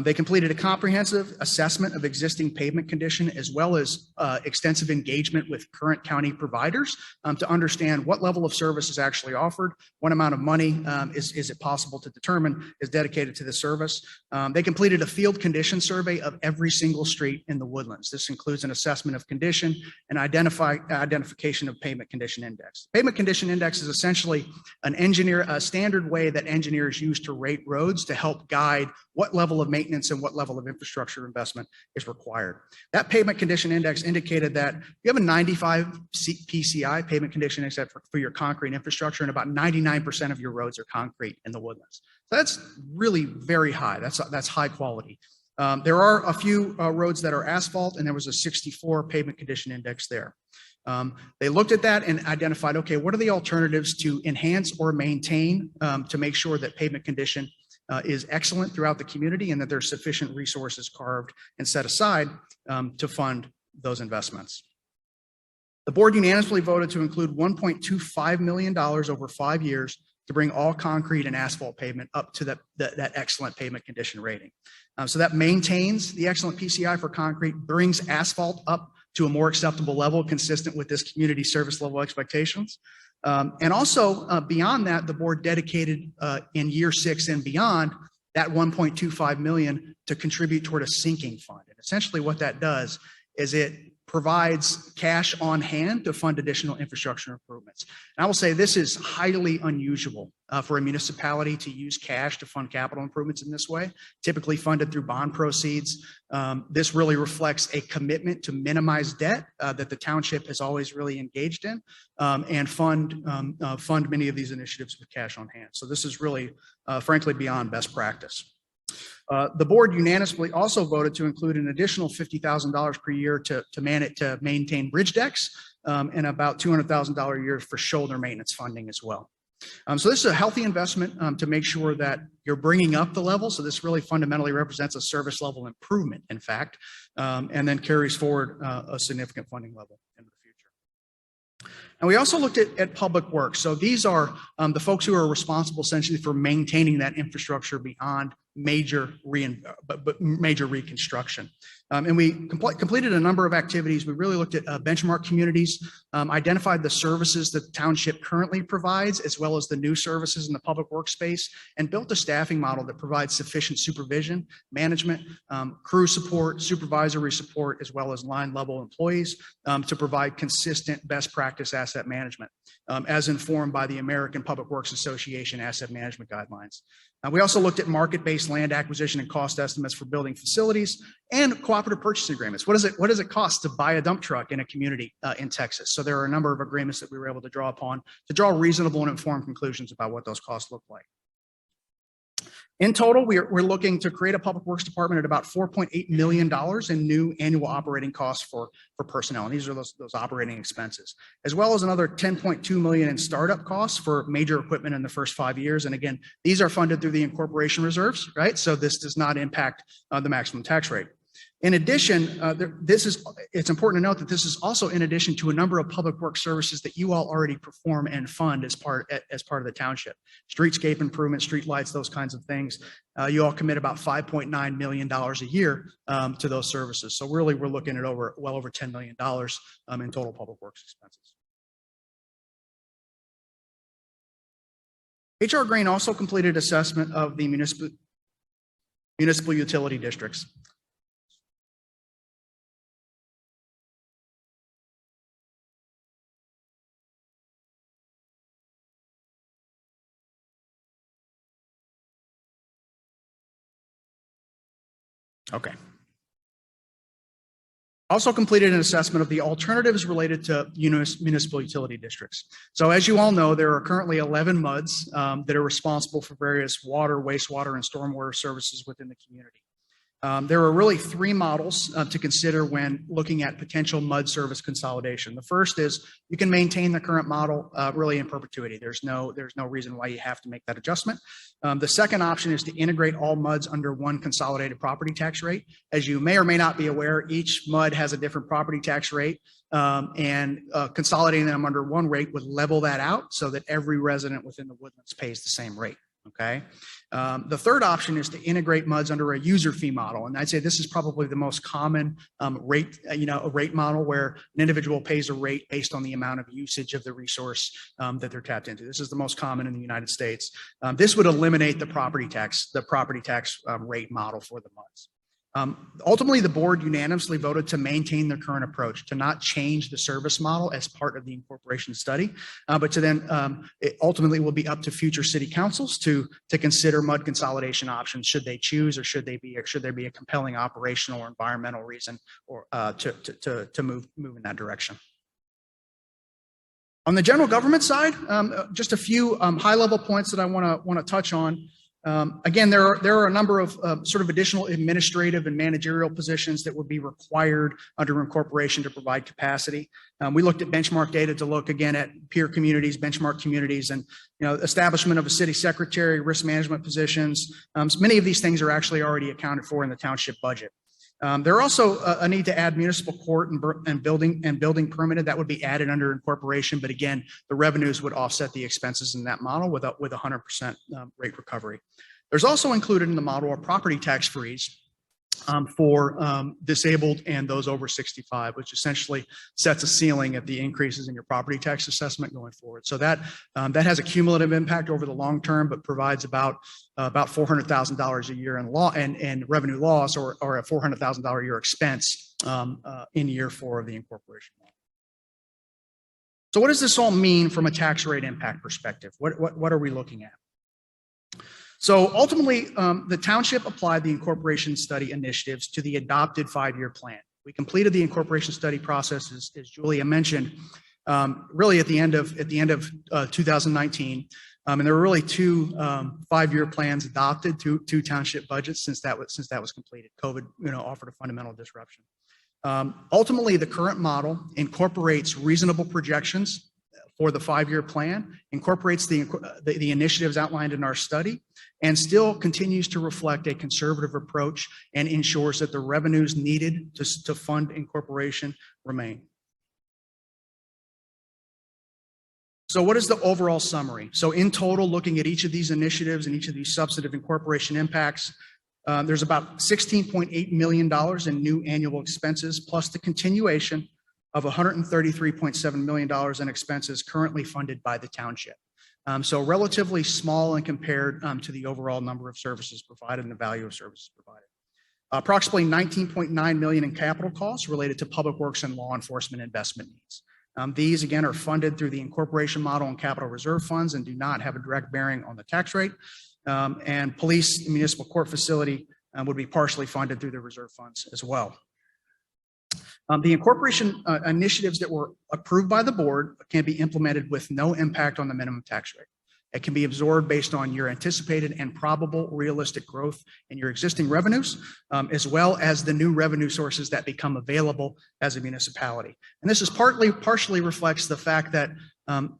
They completed a comprehensive assessment of existing pavement condition as well as extensive engagement with current county providers to understand what level of service is actually offered, what amount of money is it possible to determine is dedicated to the service. They completed a field condition survey of every single street in the Woodlands. This includes an assessment of condition and identification of pavement condition index. Pavement condition index is essentially a standard way that engineers use to rate roads to help guide what level of maintenance and what level of infrastructure investment is required. That pavement condition index indicated that you have a 95 PCI, pavement condition index for your concrete infrastructure, and about 99% of your roads are concrete in the Woodlands. So that's really very high. That's high quality. There are a few roads that are asphalt, and there was a 64 pavement condition index there. They looked at that and identified, okay, what are the alternatives to enhance or maintain to make sure that pavement condition is excellent throughout the community and that there's sufficient resources carved and set aside to fund those investments. The board unanimously voted to include $1.25 million over 5 years to bring all concrete and asphalt pavement up to that excellent pavement condition rating. So that maintains the excellent PCI for concrete, brings asphalt up to a more acceptable level consistent with this community service level expectations. And also beyond that, the board dedicated in year 6 and beyond that $1.25 million to contribute toward a sinking fund. And essentially what that does is it provides cash on hand to fund additional infrastructure improvements. And I will say this is highly unusual for a municipality to use cash to fund capital improvements in this way, typically funded through bond proceeds. This really reflects a commitment to minimize debt that the township has always really engaged in and fund many of these initiatives with cash on hand. So this is really, frankly, beyond best practice. The board unanimously also voted to include an additional $50,000 per year to maintain bridge decks and about $200,000 a year for shoulder maintenance funding as well. So this is a healthy investment to make sure that you're bringing up the level. So this really fundamentally represents a service level improvement, in fact, and then carries forward a significant funding level into the future. And we also looked at public works. So these are the folks who are responsible essentially for maintaining that infrastructure beyond major reconstruction. And we completed a number of activities. We really looked at benchmark communities, identified the services that the township currently provides, as well as the new services in the public workspace, and built a staffing model that provides sufficient supervision, management, crew support, supervisory support, as well as line level employees to provide consistent best practice asset management, as informed by the American Public Works Association asset management guidelines. We also looked at market-based land acquisition and cost estimates for building facilities and cooperative purchase agreements. What does it cost to buy a dump truck in a community in Texas? So there are a number of agreements that we were able to draw upon to draw reasonable and informed conclusions about what those costs look like. In total, we're looking to create a public works department at about $4.8 million in new annual operating costs for personnel. And these are those operating expenses, as well as another $10.2 million in startup costs for major equipment in the first 5 years. And again, these are funded through the incorporation reserves, right? So this does not impact the maximum tax rate. In addition, it's important to note that this is also in addition to a number of public works services that you all already perform and fund as part of the township. Streetscape improvements, street lights, those kinds of things. You all commit about $5.9 million a year to those services. So really, we're looking at well over $10 million in total public works expenses. HR Green also completed assessment of the municipal utility districts. Okay. Also completed an assessment of the alternatives related to municipal utility districts. So as you all know, there are currently 11 MUDs that are responsible for various water, wastewater, and stormwater services within the community. There are really 3 models to consider when looking at potential MUD service consolidation. The first is you can maintain the current model really in perpetuity. There's no reason why you have to make that adjustment. The second option is to integrate all MUDs under one consolidated property tax rate. As you may or may not be aware, each MUD has a different property tax rate, and consolidating them under one rate would level that out so that every resident within the Woodlands pays the same rate. Okay. The third option is to integrate MUDs under a user fee model. And I'd say this is probably the most common rate, a rate model where an individual pays a rate based on the amount of usage of the resource that they're tapped into. This is the most common in the United States. This would eliminate the property tax rate model for the MUDs. Ultimately, the board unanimously voted to maintain the current approach, to not change the service model as part of the incorporation study, but to then it ultimately will be up to future city councils to consider MUD consolidation options should they choose, or should there be a compelling operational or environmental reason or to move in that direction. On the general government side, just a few high-level points that I want to touch on. Again, there are a number of sort of additional administrative and managerial positions that would be required under incorporation to provide capacity. We looked at benchmark data to look again at peer communities, benchmark communities, and establishment of a city secretary, risk management positions. So many of these things are actually already accounted for in the township budget. There are also a need to add municipal court and building permitted. That would be added under incorporation, but again, the revenues would offset the expenses in that model with 100% rate recovery. There's also included in the model a property tax freeze for disabled and those over 65, which essentially sets a ceiling at the increases in your property tax assessment going forward. So that has a cumulative impact over the long term, but provides about $400,000 a year in revenue loss, or a $400,000 a year expense in year 4 of the incorporation. So what does this all mean from a tax rate impact perspective? What are we looking at? So ultimately, the township applied the incorporation study initiatives to the adopted 5-year plan. We completed the incorporation study process, as Julia mentioned, really at the end of 2019, and there were really 2 5-year plans adopted, two township budgets since that was completed. COVID, offered a fundamental disruption. Ultimately, the current model incorporates reasonable projections for the 5-year plan, incorporates the initiatives outlined in our study, and still continues to reflect a conservative approach and ensures that the revenues needed to fund incorporation remain. So what is the overall summary? So in total, looking at each of these initiatives and each of these substantive incorporation impacts, there's about $16.8 million in new annual expenses, plus the continuation of $133.7 million in expenses currently funded by the township. So relatively small and compared to the overall number of services provided and the value of services provided. Approximately $19.9 million in capital costs related to public works and law enforcement investment needs. These, again, are funded through the incorporation model and capital reserve funds and do not have a direct bearing on the tax rate. And police and municipal court facility would be partially funded through the reserve funds as well. The incorporation initiatives that were approved by the board can be implemented with no impact on the minimum tax rate. It can be absorbed based on your anticipated and probable realistic growth in your existing revenues, as well as the new revenue sources that become available as a municipality. And this is partially reflects the fact that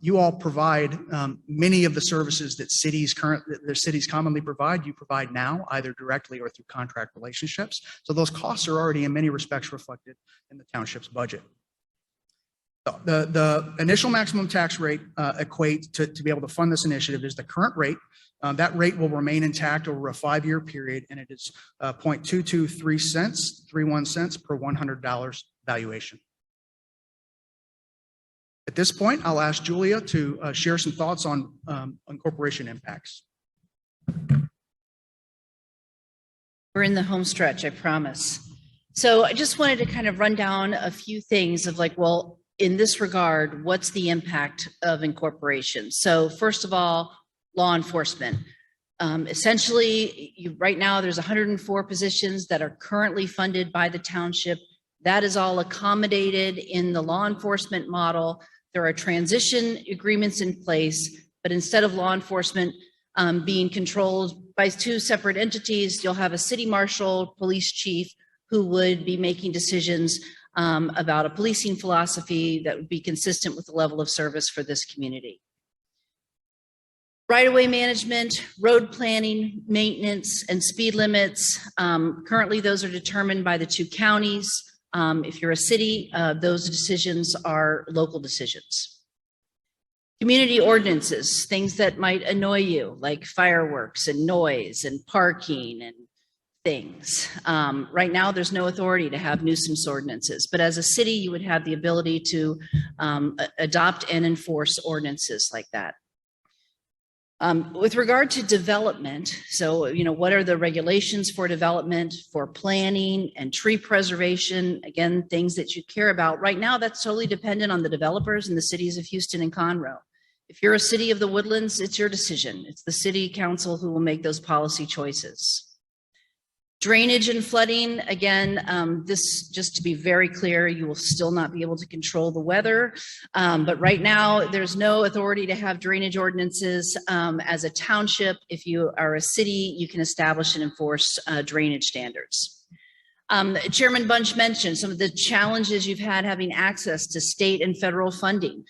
you all provide many of the services that cities commonly provide. You provide now, either directly or through contract relationships. So those costs are already in many respects reflected in the township's budget. The initial maximum tax rate equate to be able to fund this initiative is the current rate. That rate will remain intact over a 5-year period, and it is 0.22331 cents per $100 valuation. At this point, I'll ask Julia to share some thoughts on incorporation impacts. We're in the home stretch, I promise. So I just wanted to kind of run down a few things of like, well, in this regard, what's the impact of incorporation? So first of all, law enforcement. Essentially, right now there's 104 positions that are currently funded by the township. That is all accommodated in the law enforcement model. There are transition agreements in place, but instead of law enforcement being controlled by 2 separate entities, you'll have a city marshal, police chief, who would be making decisions about a policing philosophy that would be consistent with the level of service for this community. Right-of-way management, road planning, maintenance, and speed limits. Currently, those are determined by the 2 counties. If you're a city, those decisions are local decisions. Community ordinances, things that might annoy you, like fireworks and noise and parking and things. Right now, there's no authority to have nuisance ordinances, but as a city, you would have the ability to adopt and enforce ordinances like that. With regard to development, so, what are the regulations for development, for planning and tree preservation? Again, things that you care about. Right now, that's totally dependent on the developers in the cities of Houston and Conroe. If you're a city of the Woodlands, it's your decision. It's the city council who will make those policy choices. Drainage and flooding, again, this, just to be very clear, you will still not be able to control the weather. But right now, there's no authority to have drainage ordinances. As a township, if you are a city, you can establish and enforce drainage standards. Chairman Bunch mentioned some of the challenges you've had having access to state and federal funding.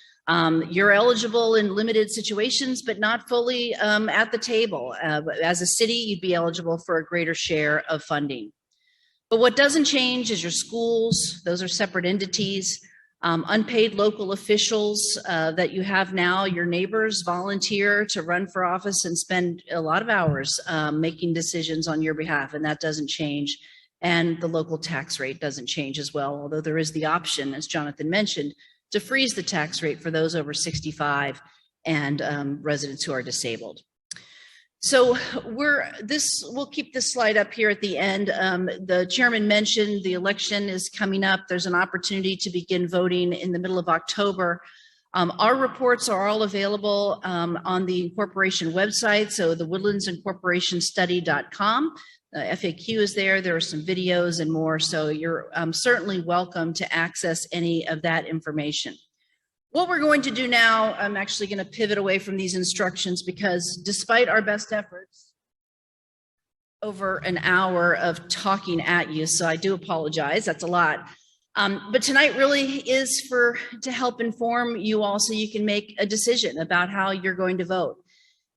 You're eligible in limited situations, but not fully at the table. As a city, you'd be eligible for a greater share of funding. But what doesn't change is your schools. Those are separate entities. Unpaid local officials that you have now, your neighbors volunteer to run for office and spend a lot of hours making decisions on your behalf, and that doesn't change. And the local tax rate doesn't change as well, although there is the option, as Jonathan mentioned, to freeze the tax rate for those over 65 and residents who are disabled. So we'll keep this slide up here at the end. The chairman mentioned the election is coming up. There's an opportunity to begin voting in the middle of October. Our reports are all available on the Incorporation website, so the woodlandsincorporationstudy.com. FAQ is there. There are some videos and more, so you're certainly welcome to access any of that information. What we're going to do now, I'm actually going to pivot away from these instructions because despite our best efforts, over an hour of talking at you, so I do apologize, that's a lot. But tonight really is to help inform you all so you can make a decision about how you're going to vote.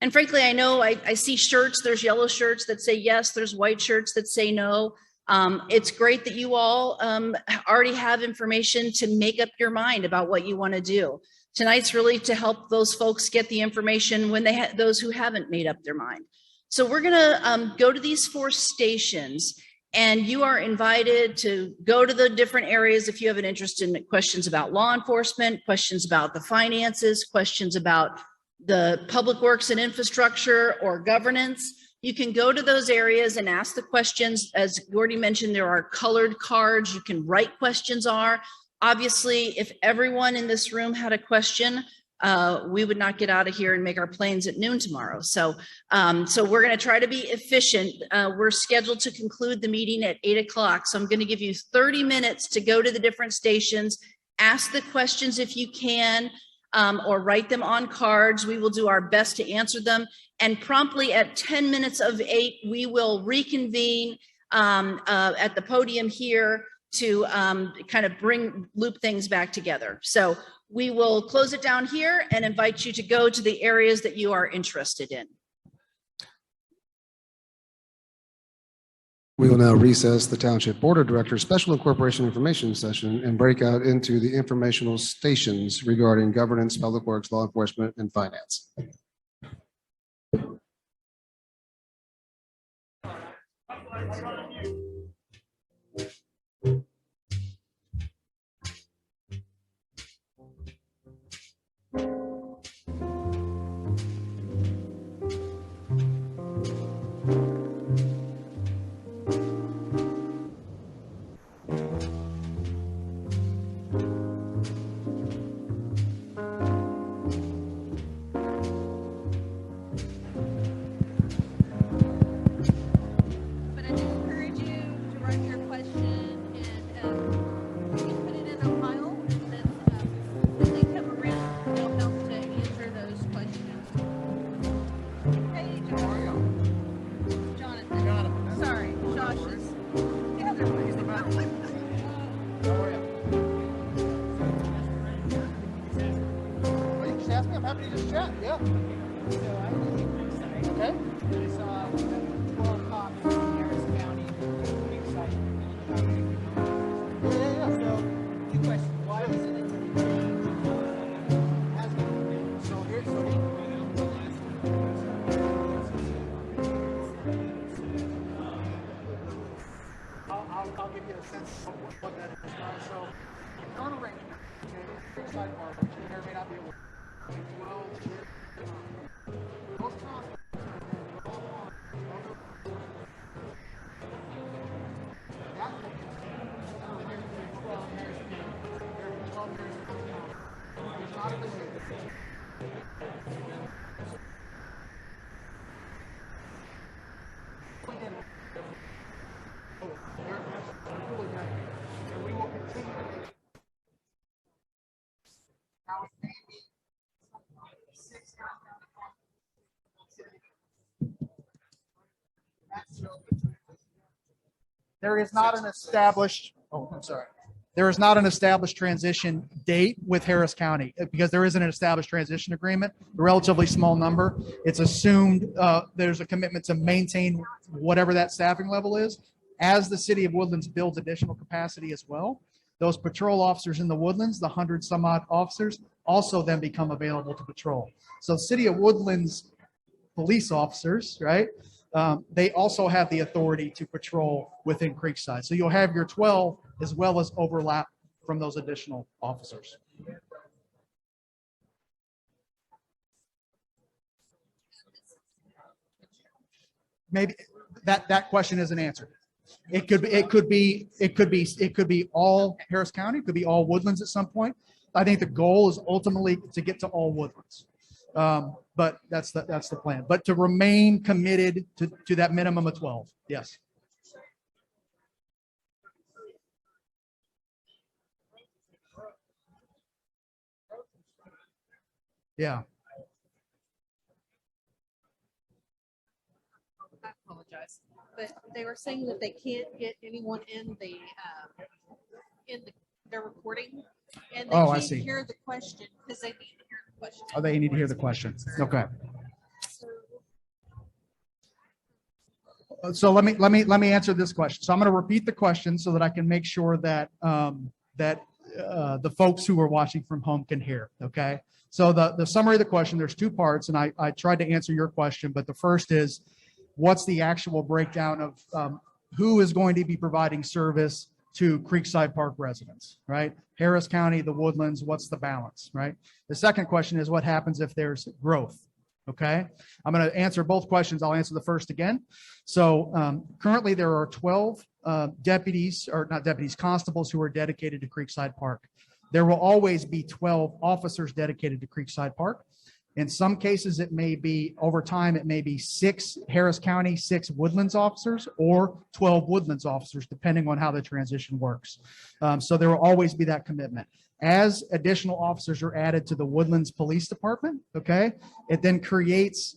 And frankly, I know I see shirts, there's yellow shirts that say yes, there's white shirts that say no. It's great that you all already have information to make up your mind about what you want to do. Tonight's really to help those folks get the information when those who haven't made up their mind. So we're gonna go to these 4 stations, and you are invited to go to the different areas if you have an interest in questions about law enforcement, questions about the finances, questions about the public works and infrastructure or governance. You can go to those areas and ask the questions. As Gordy mentioned, there are colored cards you can write questions on. Obviously, if everyone in this room had a question, we would not get out of here and make our planes at noon tomorrow. So we're going to try to be efficient. We're scheduled to conclude the meeting at 8 o'clock. So I'm going to give you 30 minutes to go to the different stations, ask the questions if you can, or write them on cards. We will do our best to answer them. And promptly at 10 minutes of 8, we will reconvene at the podium here to kind of loop things back together. So we will close it down here and invite you to go to the areas that you are interested in. We will now recess the Township Board of Directors Special Incorporation Information Session and break out into the informational stations regarding governance, public works, law enforcement, and finance. I'll give you a sense of what that is. So, current arrangement, Creekside Park, which you may or may not be aware of, those condos are all on there is not an established, I'm sorry. There is not an established transition date with Harris County because there isn't an established transition agreement, a relatively small number. It's assumed there's a commitment to maintain whatever that staffing level is. As the city of Woodlands builds additional capacity as well, those patrol officers in the Woodlands, the 100 some odd officers, also then become available to patrol. So city of Woodlands police officers, right? They also have the authority to patrol within Creekside. So you'll have your 12 as well as overlap from those additional officers. Maybe that question isn't answered. It could be all Harris County, it could be all Woodlands at some point. I think the goal is ultimately to get to all Woodlands. But that's the plan. But to remain committed to that minimum of 12. Yes. Yeah. I apologize, but they were saying that they can't get anyone in their recording, and they Oh, I can't see. hear the question because they need to hear the question. Oh, they need to hear the question. Okay. So let me answer this question. So I'm going to repeat the question so that I can make sure that the folks who are watching from home can hear. Okay. So the summary of the question, there's two parts, and I tried to answer your question, but the first is, what's the actual breakdown of who is going to be providing service to Creekside Park residents, right? Harris County, the Woodlands, what's the balance, right? The second question is what happens if there's growth, okay? I'm going to answer both questions. I'll answer the first again. So currently there are 12 constables who are dedicated to Creekside Park. There will always be 12 officers dedicated to Creekside Park. In some cases, it may be, over time, it may be 6 Harris County, 6 Woodlands officers, or 12 Woodlands officers, depending on how the transition works. So there will always be that commitment. As additional officers are added to the Woodlands Police Department, okay, it then creates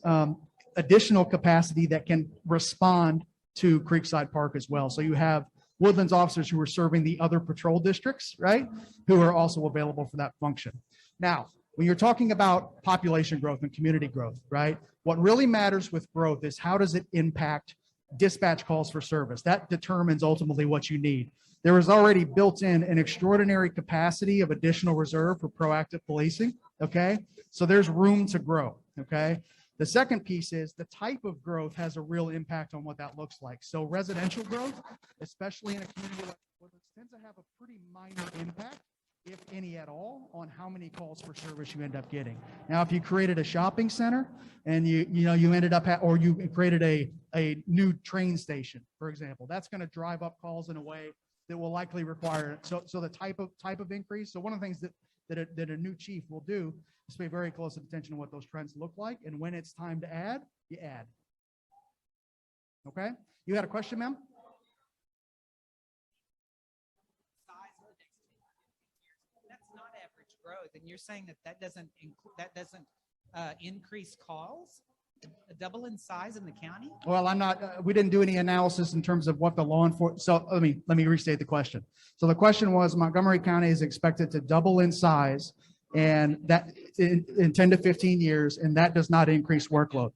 additional capacity that can respond to Creekside Park as well. So you have Woodlands officers who are serving the other patrol districts, right, who are also available for that function. Now, when you're talking about population growth and community growth, right, what really matters with growth is how does it impact dispatch calls for service? That determines ultimately what you need. There is already built in an extraordinary capacity of additional reserve for proactive policing, okay? So there's room to grow, okay? The second piece is the type of growth has a real impact on what that looks like. So residential growth, especially in a community like Woodlands, tends to have a pretty minor impact, if any at all, on how many calls for service you end up getting. Now, if you created a shopping center and you ended up, or you created a new train station, for example, that's going to drive up calls in a way that will likely require, so the type of increase. So one of the things that a new chief will do is pay very close attention to what those trends look like. And when it's time to add, you add. Okay. You had a question, ma'am? Growth, and you're saying that doesn't increase calls, double in size in the county? Well, I'm not. We didn't do any analysis in terms of what the law enforcement. So let me restate the question. So the question was, Montgomery County is expected to double in size, and that in 10 to 15 years, and that does not increase workload.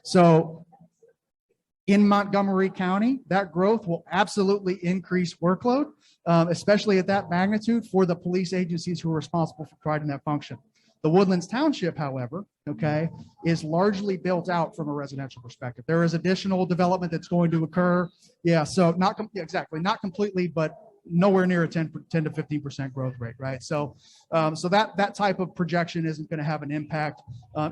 So in Montgomery County, that growth will absolutely increase workload, especially at that magnitude for the police agencies who are responsible for providing that function. The Woodlands Township, however, okay, is largely built out from a residential perspective. There is additional development that's going to occur. Yeah, so exactly, not completely, but nowhere near a 10 to 15% growth rate, right? So that type of projection isn't going to have an impact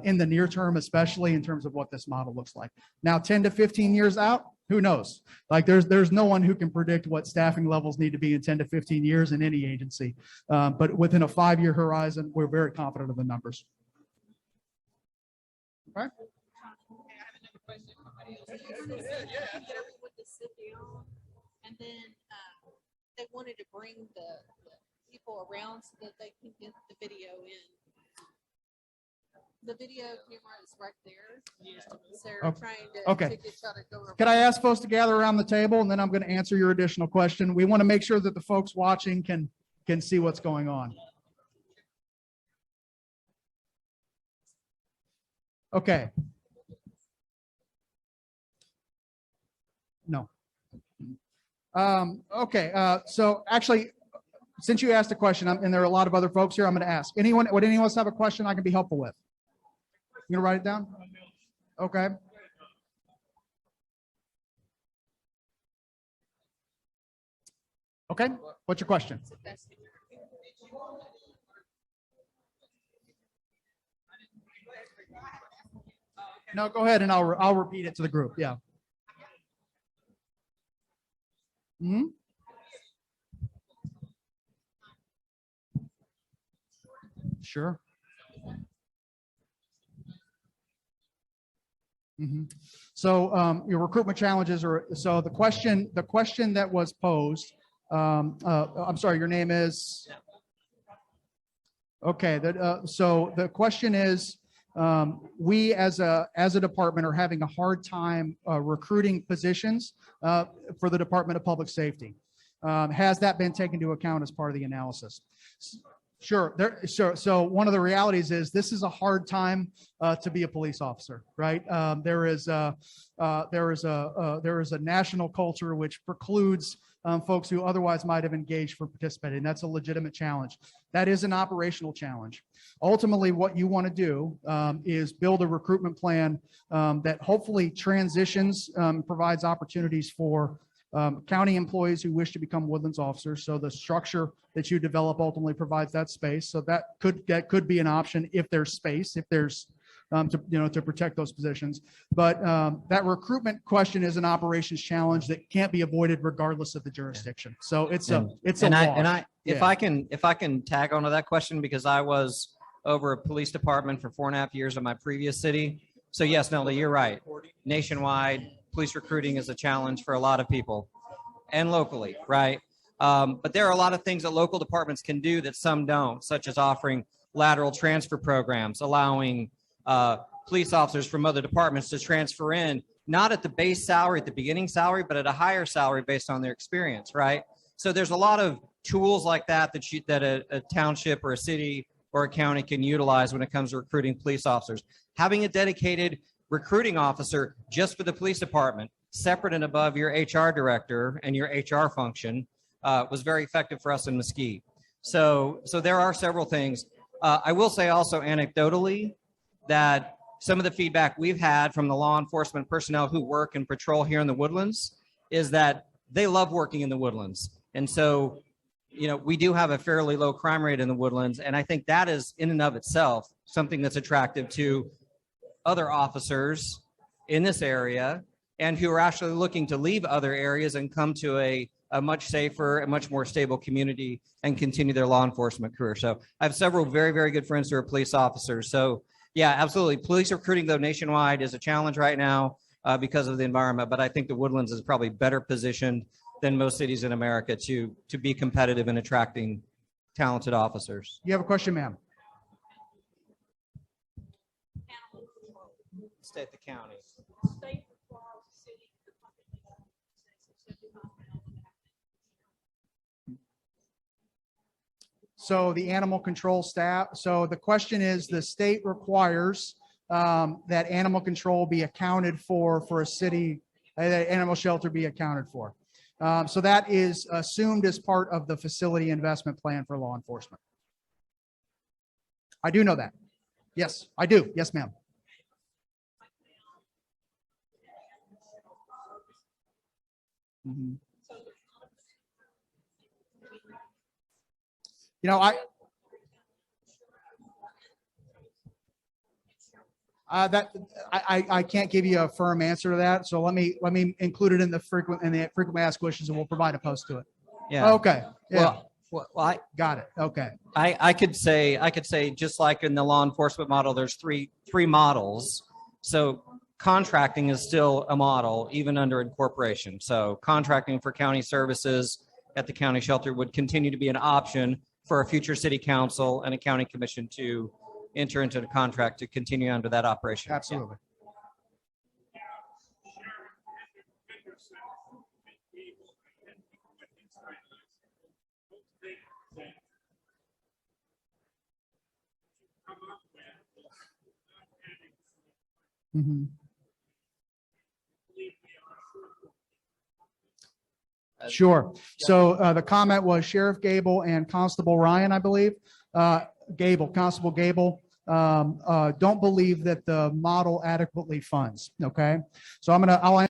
in the near term, especially in terms of what this model looks like. Now, 10 to 15 years out, who knows? Like there's no one who can predict what staffing levels need to be in 10 to 15 years in any agency. But within a 5-year horizon, we're very confident of the numbers. Right? And then they wanted to bring the people around so that they can get the video in. The video camera is right there. So they're trying to Okay. get y'all to go around. Can I ask folks to gather around the table, and then I'm going to answer your additional question. We want to make sure that the folks watching can see what's going on. Okay. No. Okay. So actually, since you asked a question, and there are a lot of other folks here, I'm going to ask. Would anyone else have a question I can be helpful with? You gonna write it down? Okay. Okay. What's your question? No, go ahead, and I'll repeat it to the group. Yeah. Hmm. Sure. Mm-hmm. So your recruitment challenges are, so the question that was posed, I'm sorry, your name is? Okay, so the question is, we as a department are having a hard time recruiting positions for the Department of Public Safety. Has that been taken into account as part of the analysis? Sure. So one of the realities is this is a hard time to be a police officer, right? There is a national culture which precludes folks who otherwise might have engaged from participating. That's a legitimate challenge. That is an operational challenge. Ultimately, what you want to do is build a recruitment plan that hopefully transitions, provides opportunities for county employees who wish to become Woodlands officers. So the structure that you develop ultimately provides that space. So that could be an option if there's space, if there's to protect those positions. But that recruitment question is an operations challenge that can't be avoided regardless of the jurisdiction. So it's a wash. If I can tag onto that question, because I was over a police department for 4.5 years in my previous city. So yes, Nelly, you're right. Nationwide, police recruiting is a challenge for a lot of people, and locally, right? But there are a lot of things that local departments can do that some don't, such as offering lateral transfer programs, allowing police officers from other departments to transfer in, not at the base salary, at the beginning salary, but at a higher salary based on their experience, right? So there's a lot of tools like that that a township or a city or a county can utilize when it comes to recruiting police officers. Having a dedicated recruiting officer just for the police department, separate and above your HR director and your HR function, was very effective for us in Mesquite. So there are several things. I will say also anecdotally that some of the feedback we've had from the law enforcement personnel who work and patrol here in the Woodlands is that they love working in the Woodlands. And so, we do have a fairly low crime rate in the Woodlands. And I think that is in and of itself something that's attractive to other officers in this area and who are actually looking to leave other areas and come to a much safer and much more stable community and continue their law enforcement career. So I have several very, very good friends who are police officers. So yeah, absolutely. Police recruiting, though, nationwide is a challenge right now because of the environment. But I think the Woodlands is probably better positioned than most cities in America to be competitive in attracting talented officers. You have a question, ma'am? Stay at the county. So the animal control staff. So the question is, the state requires that animal control be accounted for a city, that animal shelter be accounted for. So that is assumed as part of the facility investment plan for law enforcement. I do know that. Yes, I do. Yes, ma'am. Mhm. You know, I can't give you a firm answer to that. So let me include it in the frequently asked questions, and we'll provide a post to it. Yeah. Okay. Yeah. Well, Got it. Okay. I could say just like in the law enforcement model, there's three models. So contracting is still a model even under incorporation. So contracting for county services at the county shelter would continue to be an option for a future city council and a county commission to enter into a contract to continue under that operation. Absolutely. Mhm. Sure. So the comment was Sheriff Gable and Constable Ryan, I believe. Constable Gable, don't believe that the model adequately funds. Okay. So I'll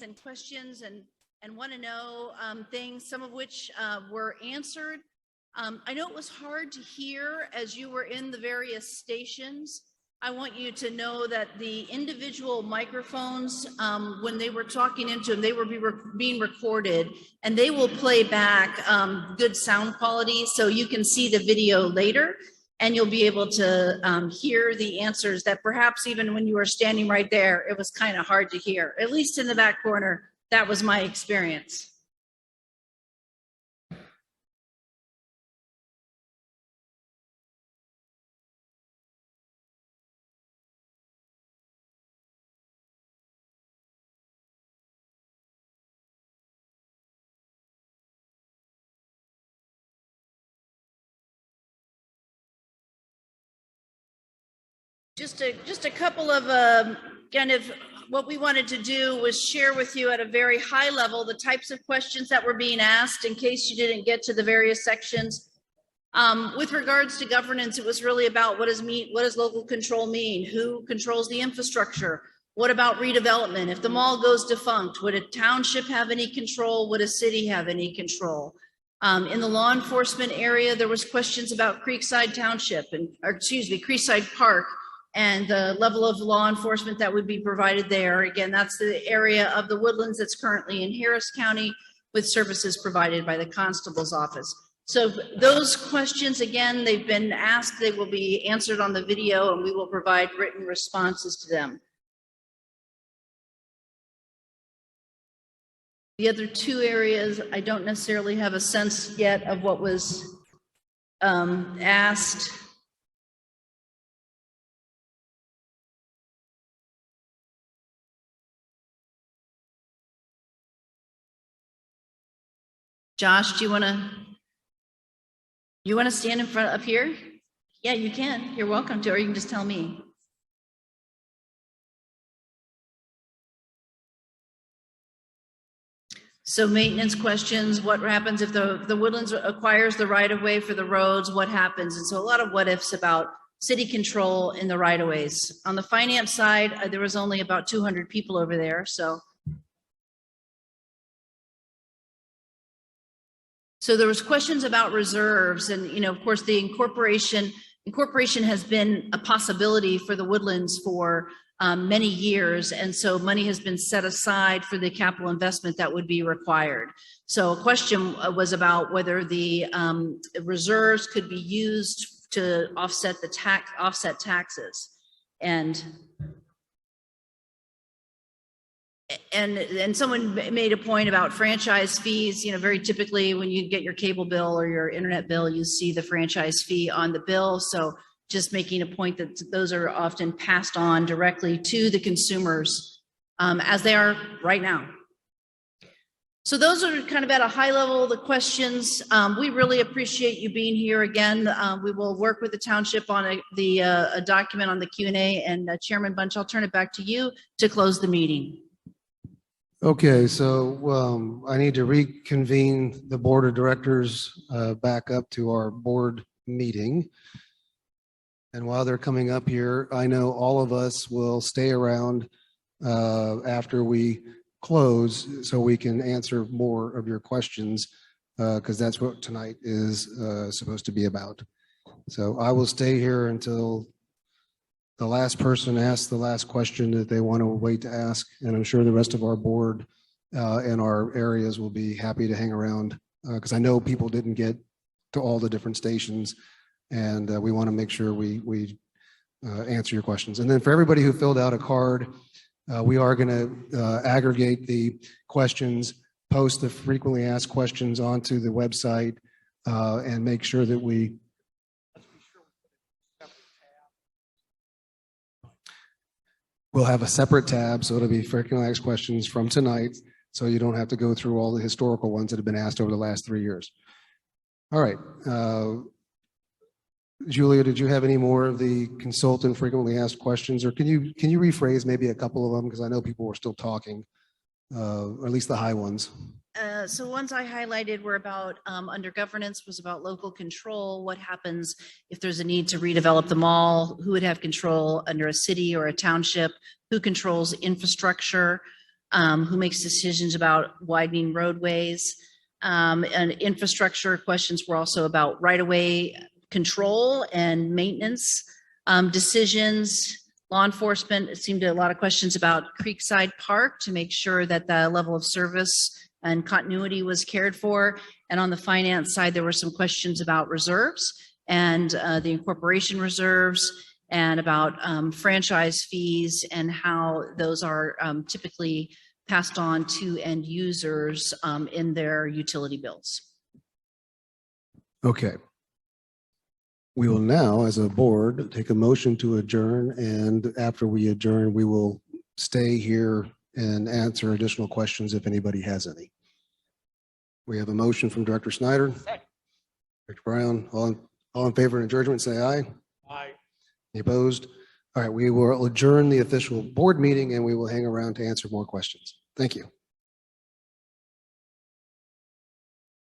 and questions and want to know things, some of which were answered. I know it was hard to hear as you were in the various stations. I want you to know that the individual microphones, when they were talking into them, they were being recorded, and they will play back good sound quality, so you can see the video later, and you'll be able to hear the answers that perhaps even when you were standing right there, it was kind of hard to hear. At least in the back corner, that was my experience. Just a couple of kind of what we wanted to do was share with you at a very high level the types of questions that were being asked in case you didn't get to the various sections. With regards to governance, it was really about what does local control mean? Who controls the infrastructure? What about redevelopment? If the mall goes defunct, would a township have any control? Would a city have any control? In the law enforcement area, there was questions about Creekside Township Creekside Park, and the level of law enforcement that would be provided there. Again, that's the area of the Woodlands that's currently in Harris County, with services provided by the constable's office. So those questions, again, they've been asked, they will be answered on the video, and we will provide written responses to them. The other two areas, I don't necessarily have a sense yet of what was asked. Josh, do you want to stand in front up here? Yeah, you can. You're welcome to, or you can just tell me. So maintenance questions, what happens if the Woodlands acquires the right of way for the roads, what happens? And so a lot of what ifs about city control in the right of ways. On the finance side, there was only about 200 people over there. So there was questions about reserves, and of course the incorporation has been a possibility for the Woodlands for many years, and so money has been set aside for the capital investment that would be required. So a question was about whether the reserves could be used to offset taxes, and someone made a point about franchise fees. Very typically when you get your cable bill or your internet bill, you see the franchise fee on the bill. So just making a point that those are often passed on directly to the consumers as they are right now. So those are kind of at a high level, the questions. We really appreciate you being here again. We will work with the township on a document on the Q&A, and Chairman Bunch, I'll turn it back to you to close the meeting. Okay, so I need to reconvene the board of directors back up to our board meeting. And while they're coming up here, I know all of us will stay around after we close so we can answer more of your questions, because that's what tonight is supposed to be about. So I will stay here until the last person asks the last question that they want to wait to ask. And I'm sure the rest of our board and our areas will be happy to hang around, because I know people didn't get to all the different stations, and we want to make sure we answer your questions. And then for everybody who filled out a card, we are going to aggregate the questions, post the frequently asked questions onto the website, and make sure that we we'll have a separate tab, so it'll be frequently asked questions from tonight, so you don't have to go through all the historical ones that have been asked over the last 3 years. All right. Julia, did you have any more of the consultant frequently asked questions, or can you rephrase maybe a couple of them, because I know people were still talking, or at least the high ones. So ones I highlighted were about under governance, was about local control. What happens if there's a need to redevelop the mall? Who would have control under a city or a township? Who controls infrastructure? who makes decisions about widening roadways. And infrastructure questions were also about right-of-way control and maintenance decisions. Law enforcement, it seemed a lot of questions about Creekside Park to make sure that the level of service and continuity was cared for. And on the finance side, there were some questions about reserves and the incorporation reserves and about franchise fees and how those are typically passed on to end users in their utility bills. Okay. We will now, as a board, take a motion to adjourn, and after we adjourn, we will stay here and answer additional questions if anybody has any. We have a motion from Director Snyder. Director Brown, all in favor of adjournment, say aye. Aye. Any opposed? All right, we will adjourn the official board meeting and we will hang around to answer more questions. Thank you.